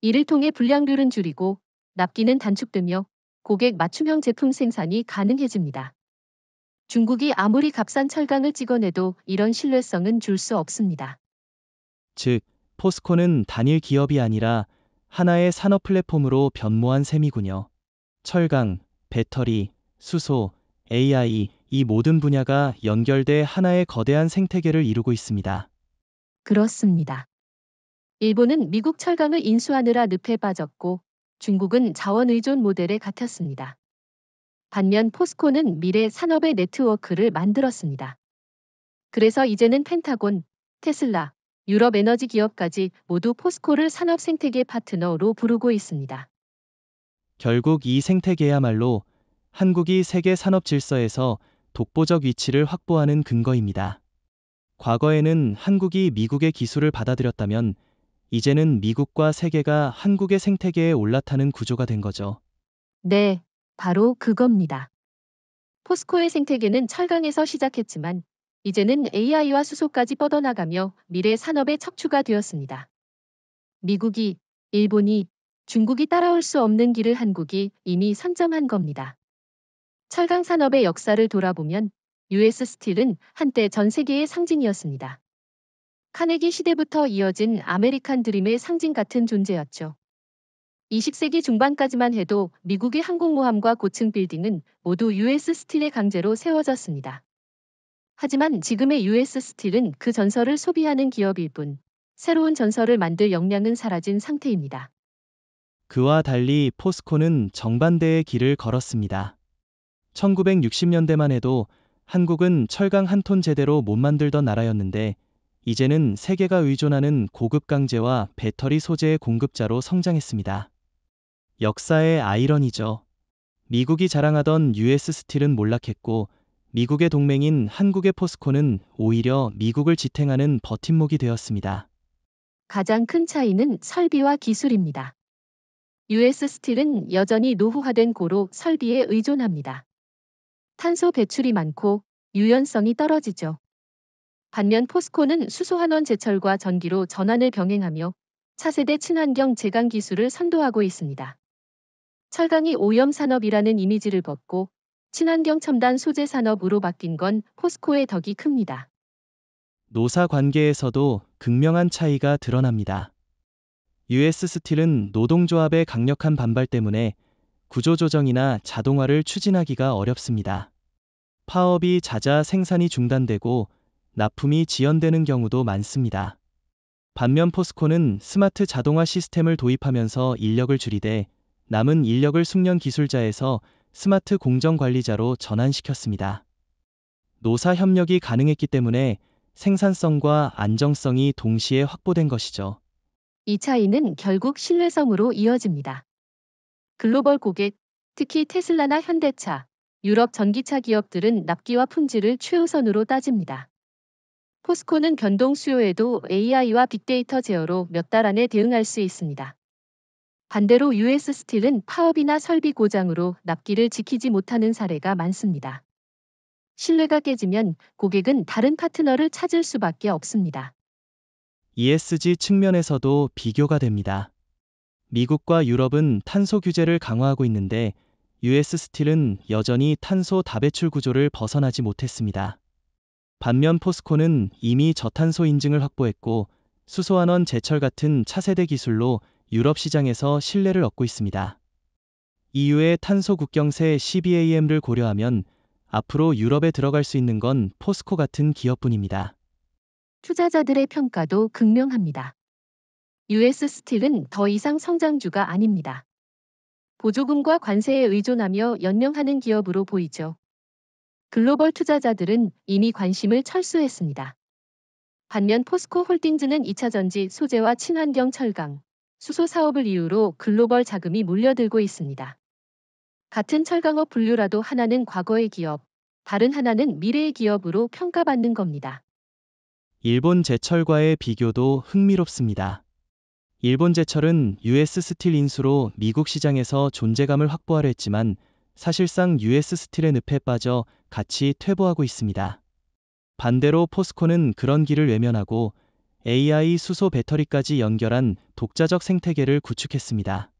이를 통해 불량률은 줄이고 납기는 단축되며 고객 맞춤형 제품 생산이 가능해집니다. 중국이 아무리 값싼 철강을 찍어내도 이런 신뢰성은 줄 수 없습니다. 즉, 포스코는 단일 기업이 아니라 하나의 산업 플랫폼으로 변모한 셈이군요. 철강, 배터리, 수소, AI, 이 모든 분야가 연결돼 하나의 거대한 생태계를 이루고 있습니다. 그렇습니다. 일본은 미국 철강을 인수하느라 늪에 빠졌고 중국은 자원 의존 모델에 갇혔습니다. 반면 포스코는 미래 산업의 네트워크를 만들었습니다. 그래서 이제는 펜타곤, 테슬라, 유럽 에너지 기업까지 모두 포스코를 산업 생태계 파트너로 부르고 있습니다. 결국 이 생태계야말로 한국이 세계 산업 질서에서 독보적 위치를 확보하는 근거입니다. 과거에는 한국이 미국의 기술을 받아들였다면 이제는 미국과 세계가 한국의 생태계에 올라타는 구조가 된 거죠. 네, 바로 그겁니다. 포스코의 생태계는 철강에서 시작했지만 이제는 AI와 수소까지 뻗어나가며 미래 산업의 척추가 되었습니다. 미국이, 일본이, 중국이 따라올 수 없는 길을 한국이 이미 선점한 겁니다. 철강 산업의 역사를 돌아보면 US 스틸은 한때 전 세계의 상징이었습니다. 카네기 시대부터 이어진 아메리칸 드림의 상징 같은 존재였죠. 20세기 중반까지만 해도 미국의 항공모함과 고층 빌딩은 모두 US 스틸의 강제로 세워졌습니다. 하지만 지금의 US 스틸은 그 전설을 소비하는 기업일 뿐 새로운 전설을 만들 역량은 사라진 상태입니다. 그와 달리 포스코는 정반대의 길을 걸었습니다. 1960년대만 해도 한국은 철강 한 톤 제대로 못 만들던 나라였는데 이제는 세계가 의존하는 고급 강제와 배터리 소재의 공급자로 성장했습니다. 역사의 아이러니죠. 미국이 자랑하던 US 스틸은 몰락했고 미국의 동맹인 한국의 포스코는 오히려 미국을 지탱하는 버팀목이 되었습니다. 가장 큰 차이는 설비와 기술입니다. US 스틸은 여전히 노후화된 고로 설비에 의존합니다. 탄소 배출이 많고 유연성이 떨어지죠. 반면 포스코는 수소환원 제철과 전기로 전환을 병행하며 차세대 친환경 제강 기술을 선도하고 있습니다. 철강이 오염 산업이라는 이미지를 벗고 친환경 첨단 소재 산업으로 바뀐 건 포스코의 덕이 큽니다. 노사 관계에서도 극명한 차이가 드러납니다. US 스틸은 노동조합의 강력한 반발 때문에 구조조정이나 자동화를 추진하기가 어렵습니다. 파업이 잦아 생산이 중단되고 납품이 지연되는 경우도 많습니다. 반면 포스코는 스마트 자동화 시스템을 도입하면서 인력을 줄이되 남은 인력을 숙련 기술자에서 스마트 공정 관리자로 전환시켰습니다. 노사 협력이 가능했기 때문에 생산성과 안정성이 동시에 확보된 것이죠. 이 차이는 결국 신뢰성으로 이어집니다. 글로벌 고객, 특히 테슬라나 현대차, 유럽 전기차 기업들은 납기와 품질을 최우선으로 따집니다. 포스코는 변동 수요에도 AI와 빅데이터 제어로 몇 달 안에 대응할 수 있습니다. 반대로 US 스틸은 파업이나 설비 고장으로 납기를 지키지 못하는 사례가 많습니다. 신뢰가 깨지면 고객은 다른 파트너를 찾을 수밖에 없습니다. ESG 측면에서도 비교가 됩니다. 미국과 유럽은 탄소 규제를 강화하고 있는데 US 스틸은 여전히 탄소 다배출 구조를 벗어나지 못했습니다. 반면 포스코는 이미 저탄소 인증을 확보했고 수소환원 제철 같은 차세대 기술로 유럽 시장에서 신뢰를 얻고 있습니다. EU의 탄소 국경세 CBAM를 고려하면 앞으로 유럽에 들어갈 수 있는 건 포스코 같은 기업뿐입니다. 투자자들의 평가도 극명합니다. US 스틸은 더 이상 성장주가 아닙니다. 보조금과 관세에 의존하며 연명하는 기업으로 보이죠. 글로벌 투자자들은 이미 관심을 철수했습니다. 반면 포스코 홀딩즈는 2차 전지 소재와 친환경 철강, 수소 사업을 이유로 글로벌 자금이 몰려들고 있습니다. 같은 철강업 분류라도 하나는 과거의 기업, 다른 하나는 미래의 기업으로 평가받는 겁니다. 일본 제철과의 비교도 흥미롭습니다. 일본 제철은 US 스틸 인수로 미국 시장에서 존재감을 확보하려 했지만 사실상 US 스틸의 늪에 빠져 같이 퇴보하고 있습니다. 반대로 포스코는 그런 길을 외면하고 AI 수소 배터리까지 연결한 독자적 생태계를 구축했습니다.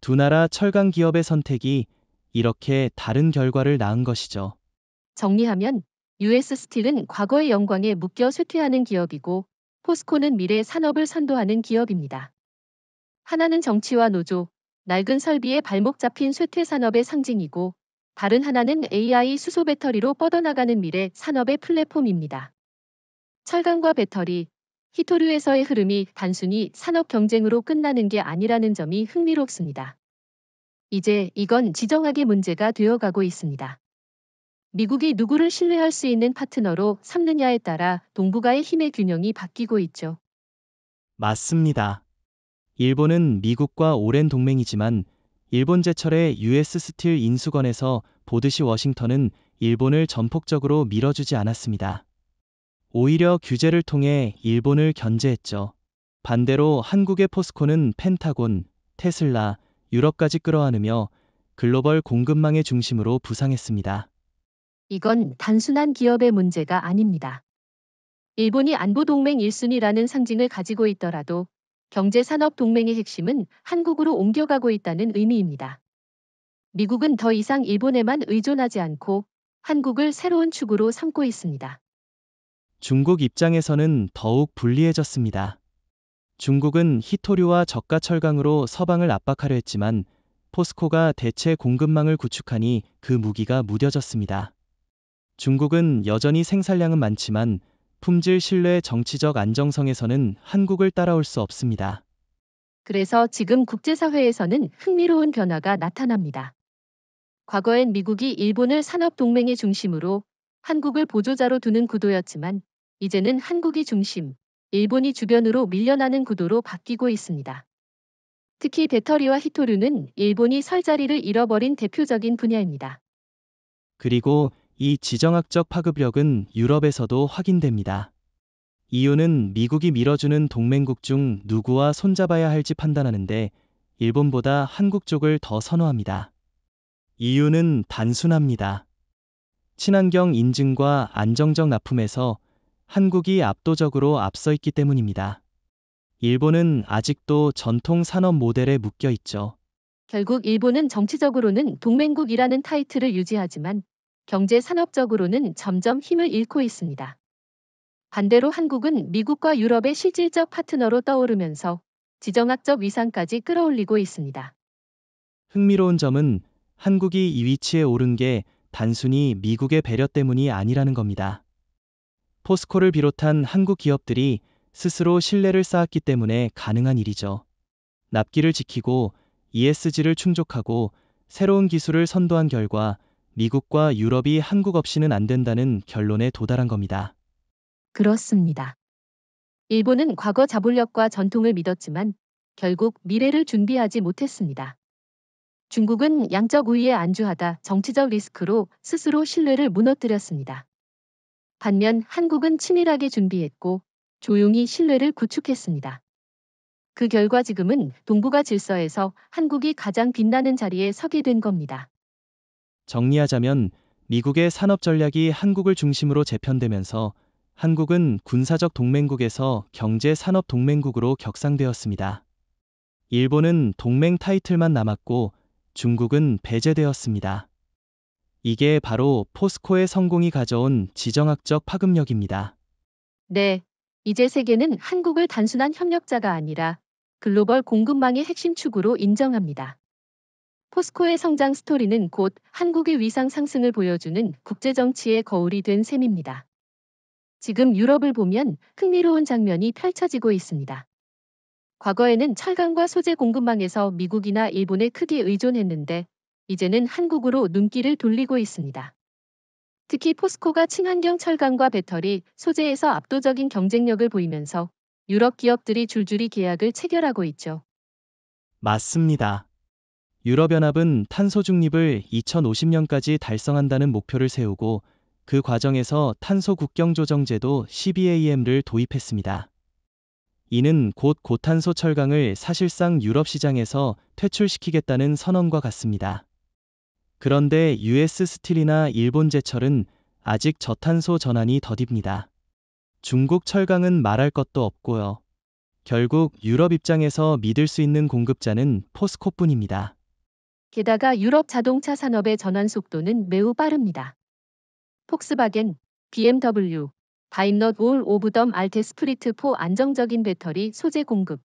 두 나라 철강 기업의 선택이 이렇게 다른 결과를 낳은 것이죠. 정리하면 US 스틸은 과거의 영광에 묶여 쇠퇴하는 기업이고 포스코는 미래 산업을 선도하는 기업입니다. 하나는 정치와 노조, 낡은 설비에 발목 잡힌 쇠퇴 산업의 상징이고 다른 하나는 AI 수소 배터리로 뻗어나가는 미래 산업의 플랫폼입니다. 철강과 배터리, 히토류에서의 흐름이 단순히 산업 경쟁으로 끝나는 게 아니라는 점이 흥미롭습니다. 이제 이건 지정학의 문제가 되어가고 있습니다. 미국이 누구를 신뢰할 수 있는 파트너로 삼느냐에 따라 동북아의 힘의 균형이 바뀌고 있죠. 맞습니다. 일본은 미국과 오랜 동맹이지만 일본 제철의 US 스틸 인수건에서 보듯이 워싱턴은 일본을 전폭적으로 밀어주지 않았습니다. 오히려 규제를 통해 일본을 견제했죠. 반대로 한국의 포스코는 펜타곤, 테슬라, 유럽까지 끌어안으며 글로벌 공급망의 중심으로 부상했습니다. 이건 단순한 기업의 문제가 아닙니다. 일본이 안보동맹 1순위라는 상징을 가지고 있더라도 경제산업 동맹의 핵심은 한국으로 옮겨가고 있다는 의미입니다. 미국은 더 이상 일본에만 의존하지 않고 한국을 새로운 축으로 삼고 있습니다. 중국 입장에서는 더욱 불리해졌습니다. 중국은 희토류와 저가 철강으로 서방을 압박하려 했지만 포스코가 대체 공급망을 구축하니 그 무기가 무뎌졌습니다. 중국은 여전히 생산량은 많지만 품질 신뢰 정치적 안정성에서는 한국을 따라올 수 없습니다. 그래서 지금 국제사회에서는 흥미로운 변화가 나타납니다. 과거엔 미국이 일본을 산업동맹의 중심으로 한국을 보조자로 두는 구도였지만 이제는 한국이 중심, 일본이 주변으로 밀려나는 구도로 바뀌고 있습니다. 특히 배터리와 히토류는 일본이 설 자리를 잃어버린 대표적인 분야입니다. 그리고 이 지정학적 파급력은 유럽에서도 확인됩니다. 이유는 미국이 밀어주는 동맹국 중 누구와 손잡아야 할지 판단하는데 일본보다 한국 쪽을 더 선호합니다. 이유는 단순합니다. 친환경 인증과 안정적 납품에서 한국이 압도적으로 앞서 있기 때문입니다. 일본은 아직도 전통 산업 모델에 묶여 있죠. 결국 일본은 정치적으로는 동맹국이라는 타이틀을 유지하지만 경제 산업적으로는 점점 힘을 잃고 있습니다. 반대로 한국은 미국과 유럽의 실질적 파트너로 떠오르면서 지정학적 위상까지 끌어올리고 있습니다. 흥미로운 점은 한국이 이 위치에 오른 게 단순히 미국의 배려 때문이 아니라는 겁니다. 포스코를 비롯한 한국 기업들이 스스로 신뢰를 쌓았기 때문에 가능한 일이죠. 납기를 지키고 ESG를 충족하고 새로운 기술을 선도한 결과 미국과 유럽이 한국 없이는 안 된다는 결론에 도달한 겁니다. 그렇습니다. 일본은 과거 자본력과 전통을 믿었지만 결국 미래를 준비하지 못했습니다. 중국은 양적 우위에 안주하다 정치적 리스크로 스스로 신뢰를 무너뜨렸습니다. 반면 한국은 치밀하게 준비했고 조용히 신뢰를 구축했습니다. 그 결과 지금은 동북아 질서에서 한국이 가장 빛나는 자리에 서게 된 겁니다. 정리하자면 미국의 산업 전략이 한국을 중심으로 재편되면서 한국은 군사적 동맹국에서 경제 산업 동맹국으로 격상되었습니다. 일본은 동맹 타이틀만 남았고 중국은 배제되었습니다. 이게 바로 포스코의 성공이 가져온 지정학적 파급력입니다. 네, 이제 세계는 한국을 단순한 협력자가 아니라 글로벌 공급망의 핵심 축으로 인정합니다. 포스코의 성장 스토리는 곧 한국의 위상 상승을 보여주는 국제정치의 거울이 된 셈입니다. 지금 유럽을 보면 흥미로운 장면이 펼쳐지고 있습니다. 과거에는 철강과 소재 공급망에서 미국이나 일본에 크게 의존했는데 이제는 한국으로 눈길을 돌리고 있습니다. 특히 포스코가 친환경 철강과 배터리, 소재에서 압도적인 경쟁력을 보이면서 유럽 기업들이 줄줄이 계약을 체결하고 있죠. 맞습니다. 유럽연합은 탄소 중립을 2050년까지 달성한다는 목표를 세우고 그 과정에서 탄소 국경 조정 제도 CBAM를 도입했습니다. 이는 곧 고탄소 철강을 사실상 유럽 시장에서 퇴출시키겠다는 선언과 같습니다. 그런데 US 스틸이나 일본 제철은 아직 저탄소 전환이 더딥니다. 중국 철강은 말할 것도 없고요. 결국 유럽 입장에서 믿을 수 있는 공급자는 포스코뿐입니다. 게다가 유럽 자동차 산업의 전환 속도는 매우 빠릅니다. 폭스바겐, BMW, 다임러 올 오브 덤 알테스프리트 4 안정적인 배터리 소재 공급.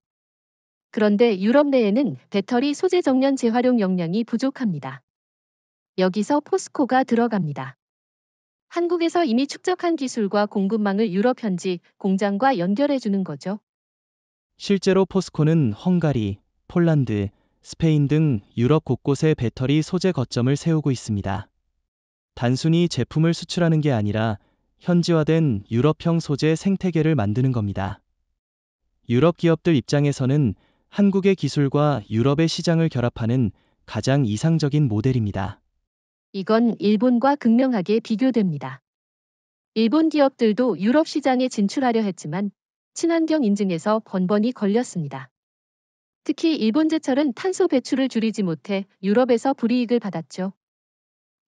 그런데 유럽 내에는 배터리 소재 정년 재활용 역량이 부족합니다. 여기서 포스코가 들어갑니다. 한국에서 이미 축적한 기술과 공급망을 유럽 현지 공장과 연결해주는 거죠. 실제로 포스코는 헝가리, 폴란드, 스페인 등 유럽 곳곳에 배터리 소재 거점을 세우고 있습니다. 단순히 제품을 수출하는 게 아니라 현지화된 유럽형 소재 생태계를 만드는 겁니다. 유럽 기업들 입장에서는 한국의 기술과 유럽의 시장을 결합하는 가장 이상적인 모델입니다. 이건 일본과 극명하게 비교됩니다. 일본 기업들도 유럽 시장에 진출하려 했지만 친환경 인증에서 번번이 걸렸습니다. 특히 일본 제철은 탄소 배출을 줄이지 못해 유럽에서 불이익을 받았죠.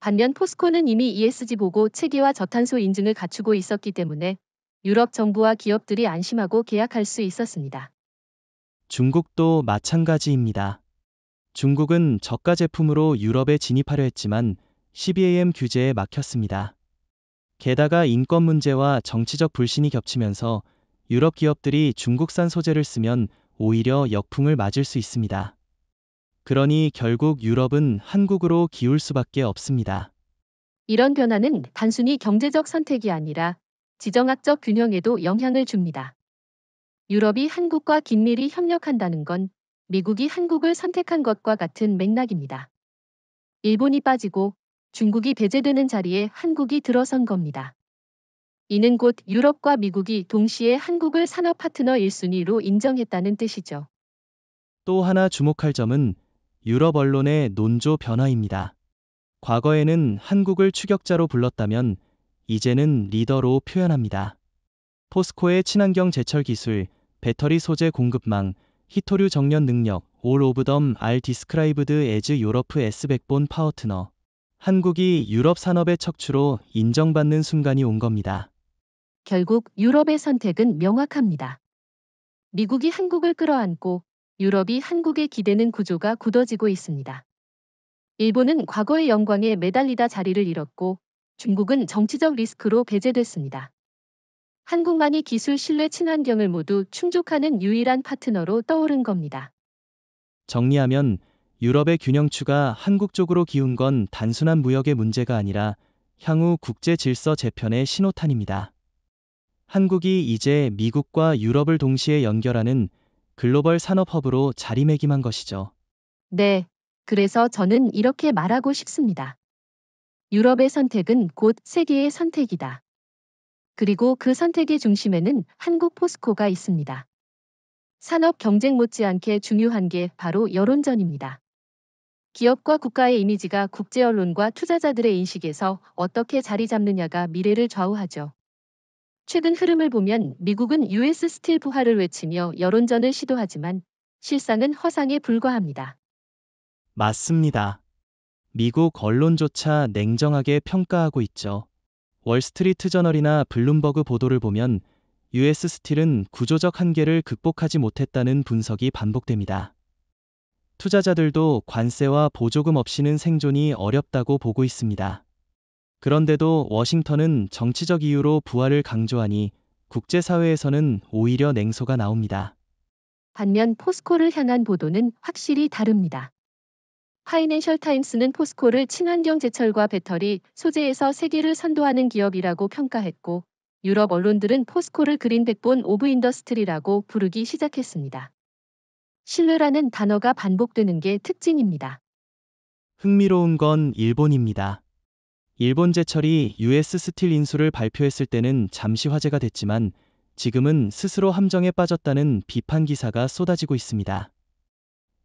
반면 포스코는 이미 ESG 보고 체계와 저탄소 인증을 갖추고 있었기 때문에 유럽 정부와 기업들이 안심하고 계약할 수 있었습니다. 중국도 마찬가지입니다. 중국은 저가 제품으로 유럽에 진입하려 했지만 CBAM 규제에 막혔습니다. 게다가 인권 문제와 정치적 불신이 겹치면서 유럽 기업들이 중국산 소재를 쓰면 오히려 역풍을 맞을 수 있습니다. 그러니 결국 유럽은 한국으로 기울 수밖에 없습니다. 이런 변화는 단순히 경제적 선택이 아니라 지정학적 균형에도 영향을 줍니다. 유럽이 한국과 긴밀히 협력한다는 건 미국이 한국을 선택한 것과 같은 맥락입니다. 일본이 빠지고 중국이 배제되는 자리에 한국이 들어선 겁니다. 이는 곧 유럽과 미국이 동시에 한국을 산업 파트너 1순위로 인정했다는 뜻이죠. 또 하나 주목할 점은 유럽 언론의 논조 변화입니다. 과거에는 한국을 추격자로 불렀다면 이제는 리더로 표현합니다. 포스코의 친환경 제철 기술, 배터리 소재 공급망, 히토류 정련 능력, all of them are described as Europe's backbone partner. 한국이 유럽 산업의 척추로 인정받는 순간이 온 겁니다. 결국 유럽의 선택은 명확합니다. 미국이 한국을 끌어안고 유럽이 한국에 기대는 구조가 굳어지고 있습니다. 일본은 과거의 영광에 매달리다 자리를 잃었고 중국은 정치적 리스크로 배제됐습니다. 한국만이 기술 신뢰 친환경을 모두 충족하는 유일한 파트너로 떠오른 겁니다. 정리하면 유럽의 균형추가 한국 쪽으로 기운 건 단순한 무역의 문제가 아니라 향후 국제 질서 재편의 신호탄입니다. 한국이 이제 미국과 유럽을 동시에 연결하는 글로벌 산업 허브로 자리매김한 것이죠. 네, 그래서 저는 이렇게 말하고 싶습니다. 유럽의 선택은 곧 세계의 선택이다. 그리고 그 선택의 중심에는 한국 포스코가 있습니다. 산업 경쟁 못지않게 중요한 게 바로 여론전입니다. 기업과 국가의 이미지가 국제 언론과 투자자들의 인식에서 어떻게 자리 잡느냐가 미래를 좌우하죠. 최근 흐름을 보면 미국은 US 스틸 부활을 외치며 여론전을 시도하지만 실상은 허상에 불과합니다. 맞습니다. 미국 언론조차 냉정하게 평가하고 있죠. 월스트리트 저널이나 블룸버그 보도를 보면 US 스틸은 구조적 한계를 극복하지 못했다는 분석이 반복됩니다. 투자자들도 관세와 보조금 없이는 생존이 어렵다고 보고 있습니다. 그런데도 워싱턴은 정치적 이유로 부활을 강조하니 국제사회에서는 오히려 냉소가 나옵니다. 반면 포스코를 향한 보도는 확실히 다릅니다. 파이낸셜 타임스는 포스코를 친환경 제철과 배터리, 소재에서 세계를 선도하는 기업이라고 평가했고, 유럽 언론들은 포스코를 그린 백본 오브 인더스트리라고 부르기 시작했습니다. 신뢰라는 단어가 반복되는 게 특징입니다. 흥미로운 건 일본입니다. 일본 제철이 US 스틸 인수를 발표했을 때는 잠시 화제가 됐지만 지금은 스스로 함정에 빠졌다는 비판 기사가 쏟아지고 있습니다.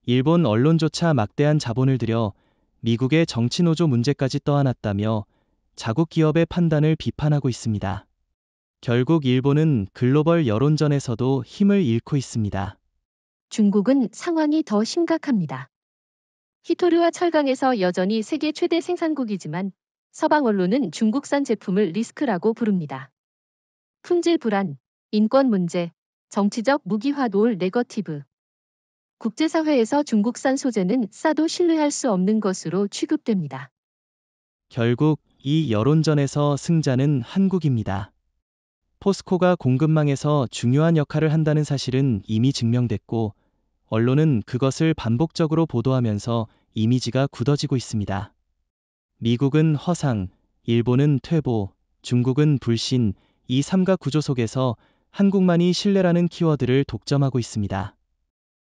일본 언론조차 막대한 자본을 들여 미국의 정치 노조 문제까지 떠안았다며 자국 기업의 판단을 비판하고 있습니다. 결국 일본은 글로벌 여론전에서도 힘을 잃고 있습니다. 중국은 상황이 더 심각합니다. 히토류와 철강에서 여전히 세계 최대 생산국이지만 서방 언론은 중국산 제품을 리스크라고 부릅니다. 품질 불안, 인권 문제, 정치적 무기화 노을 네거티브. 국제사회에서 중국산 소재는 싸도 신뢰할 수 없는 것으로 취급됩니다. 결국 이 여론전에서 승자는 한국입니다. 포스코가 공급망에서 중요한 역할을 한다는 사실은 이미 증명됐고 언론은 그것을 반복적으로 보도하면서 이미지가 굳어지고 있습니다. 미국은 허상, 일본은 퇴보, 중국은 불신, 이 삼각 구조 속에서 한국만이 신뢰라는 키워드를 독점하고 있습니다.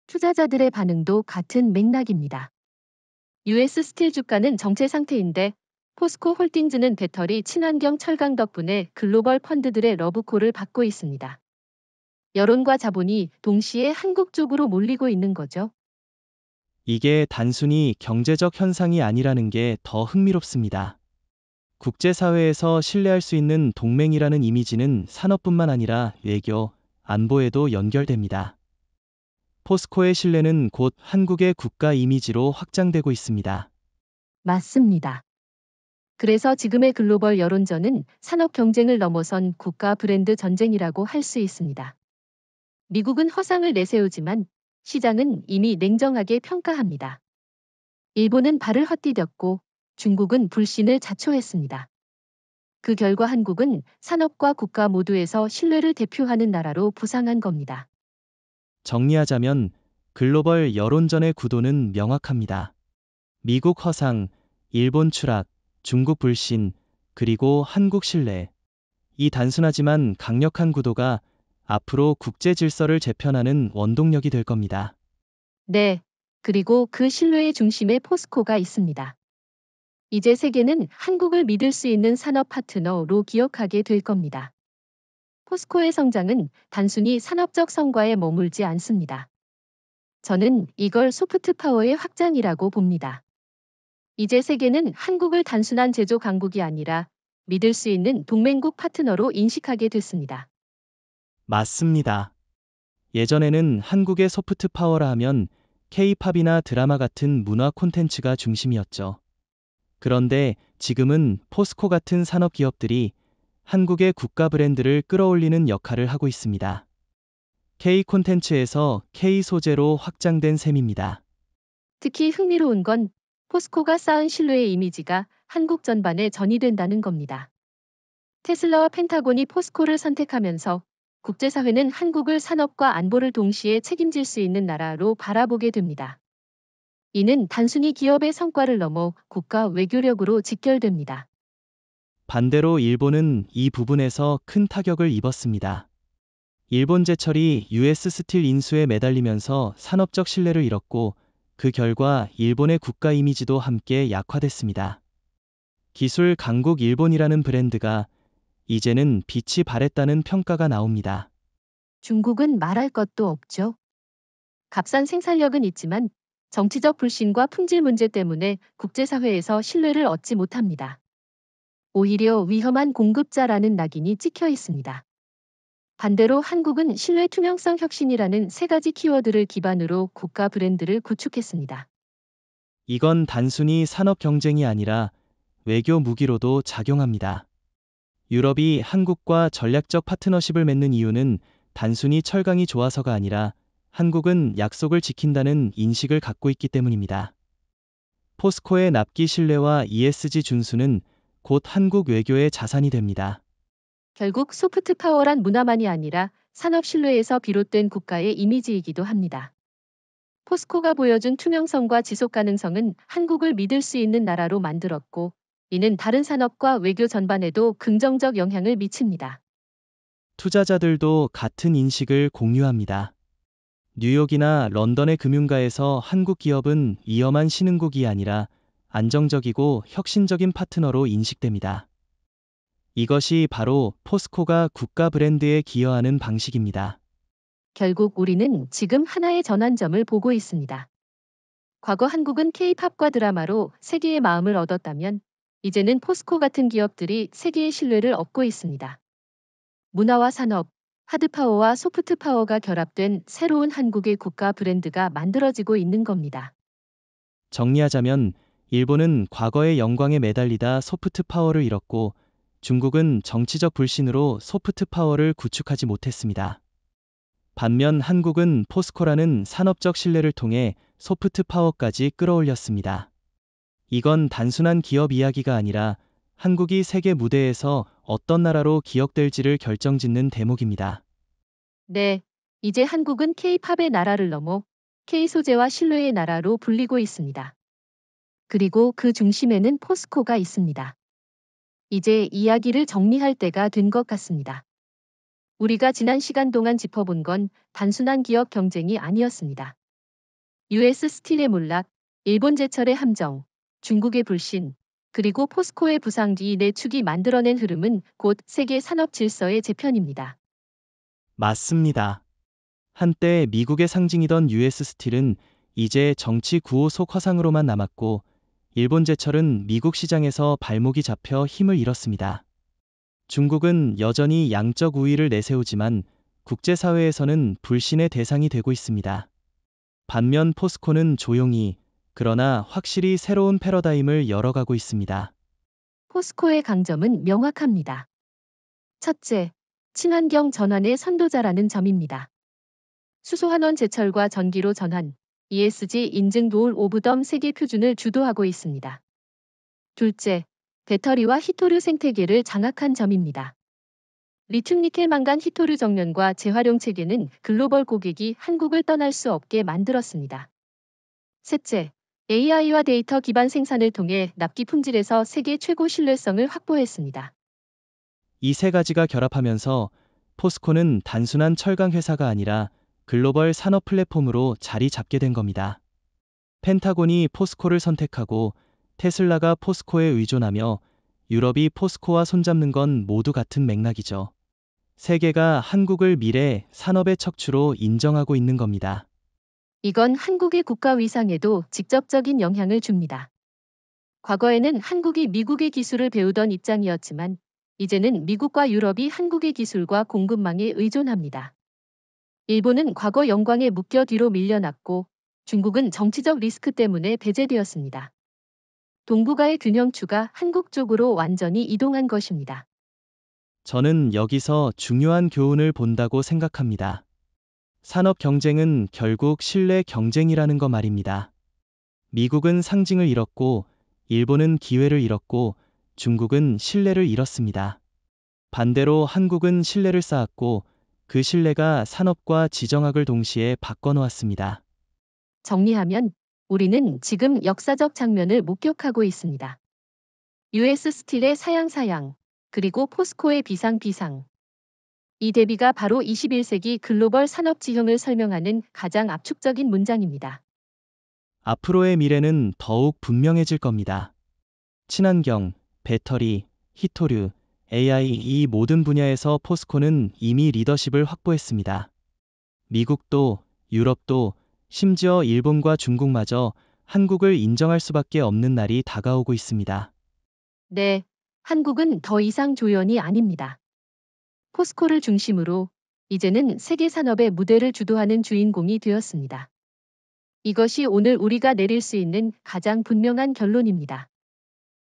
투자자들의 반응도 같은 맥락입니다. US 스틸 주가는 정체 상태인데 포스코 홀딩즈는 배터리 친환경 철강 덕분에 글로벌 펀드들의 러브콜을 받고 있습니다. 여론과 자본이 동시에 한국 쪽으로 몰리고 있는 거죠. 이게 단순히 경제적 현상이 아니라는 게 더 흥미롭습니다. 국제사회에서 신뢰할 수 있는 동맹이라는 이미지는 산업뿐만 아니라 외교, 안보에도 연결됩니다. 포스코의 신뢰는 곧 한국의 국가 이미지로 확장되고 있습니다. 맞습니다. 그래서 지금의 글로벌 여론전은 산업 경쟁을 넘어선 국가 브랜드 전쟁이라고 할 수 있습니다. 미국은 허상을 내세우지만 시장은 이미 냉정하게 평가합니다. 일본은 발을 헛디뎠고 중국은 불신을 자초했습니다. 그 결과 한국은 산업과 국가 모두에서 신뢰를 대표하는 나라로 부상한 겁니다. 정리하자면 글로벌 여론전의 구도는 명확합니다. 미국 허상, 일본 추락, 중국 불신, 그리고 한국 신뢰. 이 단순하지만 강력한 구도가 앞으로 국제 질서를 재편하는 원동력이 될 겁니다. 네. 그리고 그 신뢰의 중심에 포스코가 있습니다. 이제 세계는 한국을 믿을 수 있는 산업 파트너로 기억하게 될 겁니다. 포스코의 성장은 단순히 산업적 성과에 머물지 않습니다. 저는 이걸 소프트 파워의 확장이라고 봅니다. 이제 세계는 한국을 단순한 제조 강국이 아니라 믿을 수 있는 동맹국 파트너로 인식하게 됐습니다. 맞습니다. 예전에는 한국의 소프트 파워라 하면 K-팝이나 드라마 같은 문화 콘텐츠가 중심이었죠. 그런데 지금은 포스코 같은 산업 기업들이 한국의 국가 브랜드를 끌어올리는 역할을 하고 있습니다. K 콘텐츠에서 K 소재로 확장된 셈입니다. 특히 흥미로운 건 포스코가 쌓은 신뢰의 이미지가 한국 전반에 전이된다는 겁니다. 테슬라와 펜타곤이 포스코를 선택하면서 국제사회는 한국을 산업과 안보를 동시에 책임질 수 있는 나라로 바라보게 됩니다. 이는 단순히 기업의 성과를 넘어 국가 외교력으로 직결됩니다. 반대로 일본은 이 부분에서 큰 타격을 입었습니다. 일본 제철이 US 스틸 인수에 매달리면서 산업적 신뢰를 잃었고 그 결과 일본의 국가 이미지도 함께 약화됐습니다. 기술 강국 일본이라는 브랜드가 이제는 빛이 발했다는 평가가 나옵니다. 중국은 말할 것도 없죠. 값싼 생산력은 있지만 정치적 불신과 품질 문제 때문에 국제사회에서 신뢰를 얻지 못합니다. 오히려 위험한 공급자라는 낙인이 찍혀 있습니다. 반대로 한국은 신뢰 투명성 혁신이라는 세 가지 키워드를 기반으로 국가 브랜드를 구축했습니다. 이건 단순히 산업 경쟁이 아니라 외교 무기로도 작용합니다. 유럽이 한국과 전략적 파트너십을 맺는 이유는 단순히 철강이 좋아서가 아니라 한국은 약속을 지킨다는 인식을 갖고 있기 때문입니다. 포스코의 납기 신뢰와 ESG 준수는 곧 한국 외교의 자산이 됩니다. 결국 소프트 파워란 문화만이 아니라 산업 신뢰에서 비롯된 국가의 이미지이기도 합니다. 포스코가 보여준 투명성과 지속 가능성은 한국을 믿을 수 있는 나라로 만들었고, 이는 다른 산업과 외교 전반에도 긍정적 영향을 미칩니다. 투자자들도 같은 인식을 공유합니다. 뉴욕이나 런던의 금융가에서 한국 기업은 위험한 신흥국이 아니라 안정적이고 혁신적인 파트너로 인식됩니다. 이것이 바로 포스코가 국가 브랜드에 기여하는 방식입니다. 결국 우리는 지금 하나의 전환점을 보고 있습니다. 과거 한국은 K-팝과 드라마로 세계의 마음을 얻었다면, 이제는 포스코 같은 기업들이 세계의 신뢰를 얻고 있습니다. 문화와 산업, 하드파워와 소프트파워가 결합된 새로운 한국의 국가 브랜드가 만들어지고 있는 겁니다. 정리하자면 일본은 과거의 영광에 매달리다 소프트 파워를 잃었고 중국은 정치적 불신으로 소프트 파워를 구축하지 못했습니다. 반면 한국은 포스코라는 산업적 신뢰를 통해 소프트 파워까지 끌어올렸습니다. 이건 단순한 기업 이야기가 아니라 한국이 세계 무대에서 어떤 나라로 기억될지를 결정짓는 대목입니다. 네, 이제 한국은 K-팝의 나라를 넘어 K-소재와 신뢰의 나라로 불리고 있습니다. 그리고 그 중심에는 포스코가 있습니다. 이제 이야기를 정리할 때가 된 것 같습니다. 우리가 지난 시간 동안 짚어본 건 단순한 기업 경쟁이 아니었습니다. US 스틸의 몰락, 일본 제철의 함정, 중국의 불신, 그리고 포스코의 부상 이 네 축이 만들어낸 흐름은 곧 세계 산업 질서의 재편입니다. 맞습니다. 한때 미국의 상징이던 US 스틸은 이제 정치 구호 속 화상으로만 남았고 일본 제철은 미국 시장에서 발목이 잡혀 힘을 잃었습니다. 중국은 여전히 양적 우위를 내세우지만 국제사회에서는 불신의 대상이 되고 있습니다. 반면 포스코는 조용히 그러나 확실히 새로운 패러다임을 열어가고 있습니다. 포스코의 강점은 명확합니다. 첫째, 친환경 전환의 선도자라는 점입니다. 수소환원 제철과 전기로 전환, ESG 인증 도울 오브 덤 세계 표준을 주도하고 있습니다. 둘째, 배터리와 히토류 생태계를 장악한 점입니다. 리튬니켈 망간 히토류 정련과 재활용 체계는 글로벌 고객이 한국을 떠날 수 없게 만들었습니다. 셋째, AI와 데이터 기반 생산을 통해 납기 품질에서 세계 최고 신뢰성을 확보했습니다. 이 세 가지가 결합하면서 포스코는 단순한 철강 회사가 아니라 글로벌 산업 플랫폼으로 자리 잡게 된 겁니다. 펜타곤이 포스코를 선택하고 테슬라가 포스코에 의존하며 유럽이 포스코와 손잡는 건 모두 같은 맥락이죠. 세계가 한국을 미래 산업의 척추로 인정하고 있는 겁니다. 이건 한국의 국가 위상에도 직접적인 영향을 줍니다. 과거에는 한국이 미국의 기술을 배우던 입장이었지만 이제는 미국과 유럽이 한국의 기술과 공급망에 의존합니다. 일본은 과거 영광에 묶여 뒤로 밀려났고 중국은 정치적 리스크 때문에 배제되었습니다. 동북아의 균형추가 한국 쪽으로 완전히 이동한 것입니다. 저는 여기서 중요한 교훈을 본다고 생각합니다. 산업 경쟁은 결국 신뢰 경쟁이라는 거 말입니다. 미국은 상징을 잃었고, 일본은 기회를 잃었고, 중국은 신뢰를 잃었습니다. 반대로 한국은 신뢰를 쌓았고, 그 신뢰가 산업과 지정학을 동시에 바꿔놓았습니다. 정리하면 우리는 지금 역사적 장면을 목격하고 있습니다. US 스틸의 사양사양, 그리고 포스코의 비상비상. 이 대비가 바로 21세기 글로벌 산업 지형을 설명하는 가장 압축적인 문장입니다. 앞으로의 미래는 더욱 분명해질 겁니다. 친환경, 배터리, 히토류, AI 이 모든 분야에서 포스코는 이미 리더십을 확보했습니다. 미국도, 유럽도, 심지어 일본과 중국마저 한국을 인정할 수밖에 없는 날이 다가오고 있습니다. 네, 한국은 더 이상 조연이 아닙니다. 포스코를 중심으로 이제는 세계 산업의 무대를 주도하는 주인공이 되었습니다. 이것이 오늘 우리가 내릴 수 있는 가장 분명한 결론입니다.